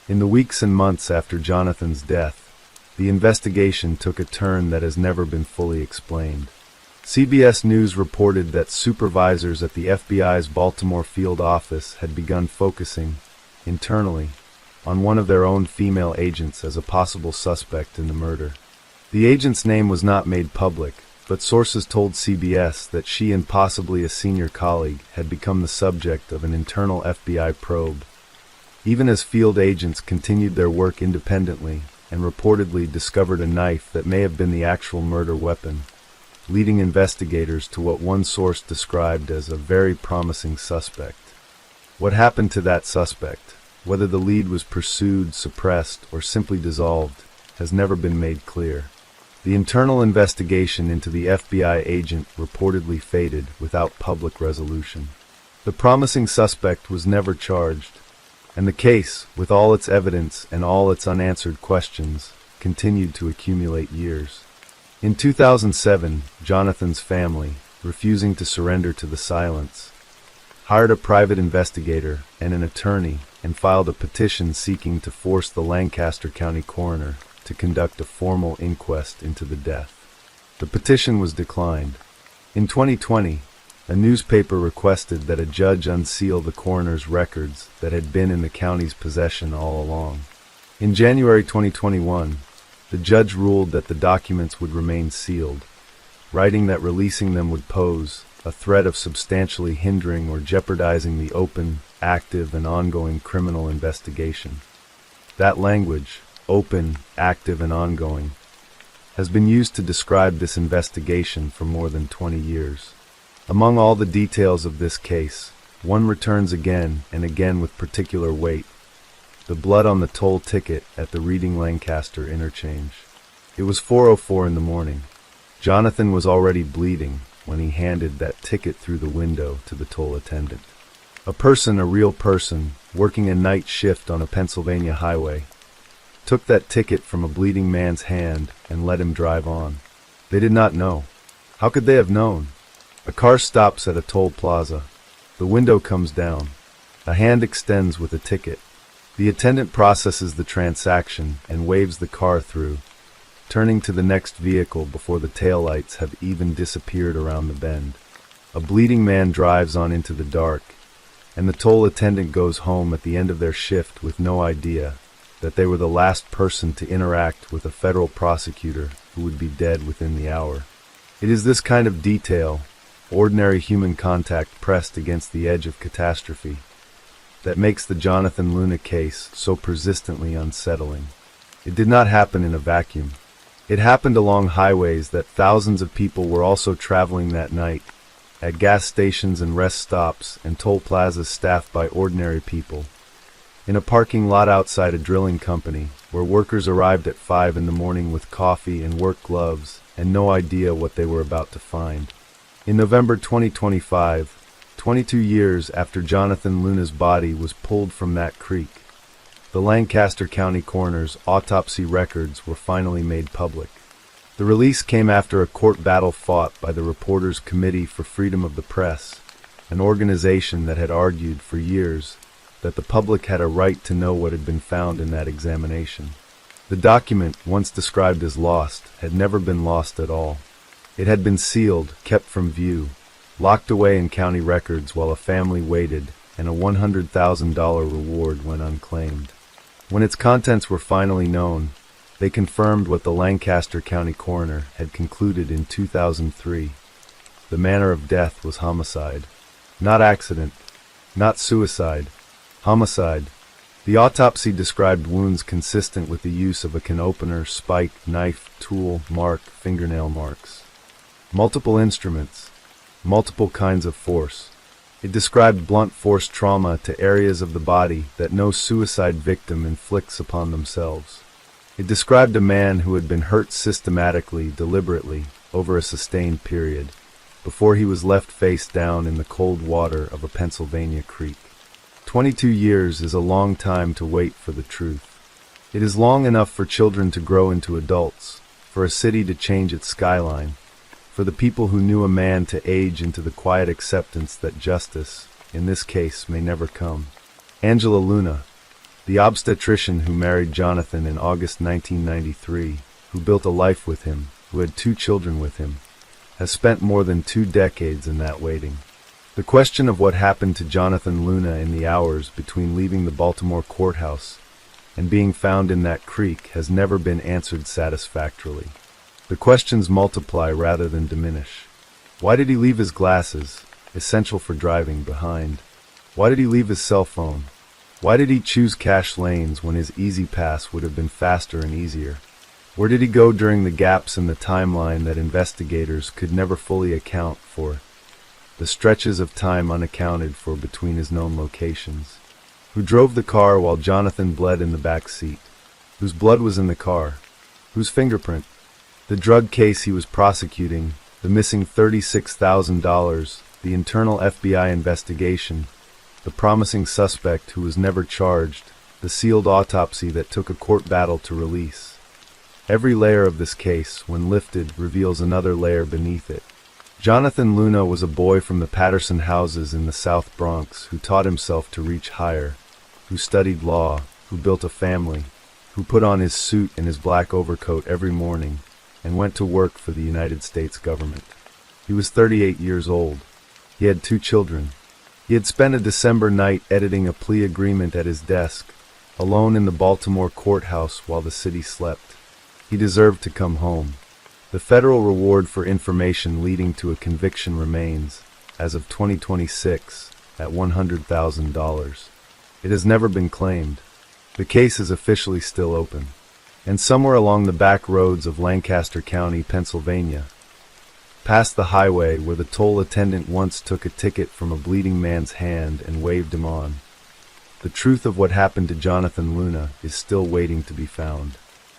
In the weeks and months after Jonathan's death, the investigation took a turn that has never been fully explained. CBS News reported that supervisors at the FBI's Baltimore field office had begun focusing, internally, on one of their own female agents as a possible suspect in the murder. The agent's name was not made public, but sources told CBS that she and possibly a senior colleague had become the subject of an internal FBI probe. Even as field agents continued their work independently and reportedly discovered a knife that may have been the actual murder weapon, leading investigators to what one source described as a very promising suspect. What happened to that suspect, whether the lead was pursued, suppressed, or simply dissolved, has never been made clear. The internal investigation into the FBI agent reportedly faded without public resolution. The promising suspect was never charged, and the case, with all its evidence and all its unanswered questions, continued to accumulate years. In 2007, Jonathan's family, refusing to surrender to the silence, hired a private investigator and an attorney and filed a petition seeking to force the Lancaster County coroner to conduct a formal inquest into the death. The petition was declined. In 2020, a newspaper requested that a judge unseal the coroner's records that had been in the county's possession all along. In January 2021, the judge ruled that the documents would remain sealed, writing that releasing them would pose a threat of substantially hindering or jeopardizing the open, active, and ongoing criminal investigation. That language, open, active, and ongoing, has been used to describe this investigation for more than 20 years. Among all the details of this case, one returns again and again with particular weight: the blood on the toll ticket at the Reading-Lancaster interchange. It was 4:04 in the morning. Jonathan was already bleeding when he handed that ticket through the window to the toll attendant. A real person, working a night shift on a Pennsylvania highway, took that ticket from a bleeding man's hand and let him drive on. They did not know. How could they have known? A car stops at a toll plaza. The window comes down. A hand extends with a ticket. The attendant processes the transaction and waves the car through, turning to the next vehicle before the taillights have even disappeared around the bend. A bleeding man drives on into the dark, and the toll attendant goes home at the end of their shift with no idea that they were the last person to interact with a federal prosecutor who would be dead within the hour. It is this kind of detail, ordinary human contact pressed against the edge of catastrophe, that makes the Jonathan Luna case so persistently unsettling. It did not happen in a vacuum. It happened along highways that thousands of people were also traveling that night, at gas stations and rest stops and toll plazas staffed by ordinary people, in a parking lot outside a drilling company where workers arrived at 5 in the morning with coffee and work gloves and no idea what they were about to find. In November 2025, 22 years after Jonathan Luna's body was pulled from that creek, the Lancaster County coroner's autopsy records were finally made public. The release came after a court battle fought by the Reporters Committee for Freedom of the Press, an organization that had argued for years that the public had a right to know what had been found in that examination. The document, once described as lost, had never been lost at all. It had been sealed, kept from view, locked away in county records while a family waited, and a $100,000 reward went unclaimed. When its contents were finally known, they confirmed what the Lancaster County coroner had concluded in 2003. The manner of death was homicide. Not accident, not suicide, homicide. The autopsy described wounds consistent with the use of a can opener, spike, knife, tool, mark, fingernail marks. Multiple instruments, multiple kinds of force. It described blunt force trauma to areas of the body that no suicide victim inflicts upon themselves. It described a man who had been hurt systematically, deliberately, over a sustained period, before he was left face down in the cold water of a Pennsylvania creek. 22 years is a long time to wait for the truth. It is long enough for children to grow into adults, for a city to change its skyline, for the people who knew a man to age into the quiet acceptance that justice, in this case, may never come. Angela Luna, the obstetrician who married Jonathan in August 1993, who built a life with him, who had 2 children with him, has spent more than 2 decades in that waiting. The question of what happened to Jonathan Luna in the hours between leaving the Baltimore courthouse and being found in that creek has never been answered satisfactorily. The questions multiply rather than diminish. Why did he leave his glasses, essential for driving, behind? Why did he leave his cell phone? Why did he choose cash lanes when his Easy Pass would have been faster and easier? Where did he go during the gaps in the timeline that investigators could never fully account for? The stretches of time unaccounted for between his known locations. Who drove the car while Jonathan bled in the back seat? Whose blood was in the car? Whose fingerprint? The drug case he was prosecuting, the missing $36,000, the internal FBI investigation, the promising suspect who was never charged, the sealed autopsy that took a court battle to release. Every layer of this case, when lifted, reveals another layer beneath it. Jonathan Luna was a boy from the Patterson houses in the South Bronx who taught himself to reach higher, who studied law, who built a family, who put on his suit and his black overcoat every morning and went to work for the United States government. He was 38 years old. He had 2 children. He had spent a December night editing a plea agreement at his desk, alone in the Baltimore courthouse while the city slept. He deserved to come home. The federal reward for information leading to a conviction remains, as of 2026, at $100,000. It has never been claimed. The case is officially still open. And somewhere along the back roads of Lancaster County, Pennsylvania, past the highway where the toll attendant once took a ticket from a bleeding man's hand and waved him on, the truth of what happened to Jonathan Luna is still waiting to be found.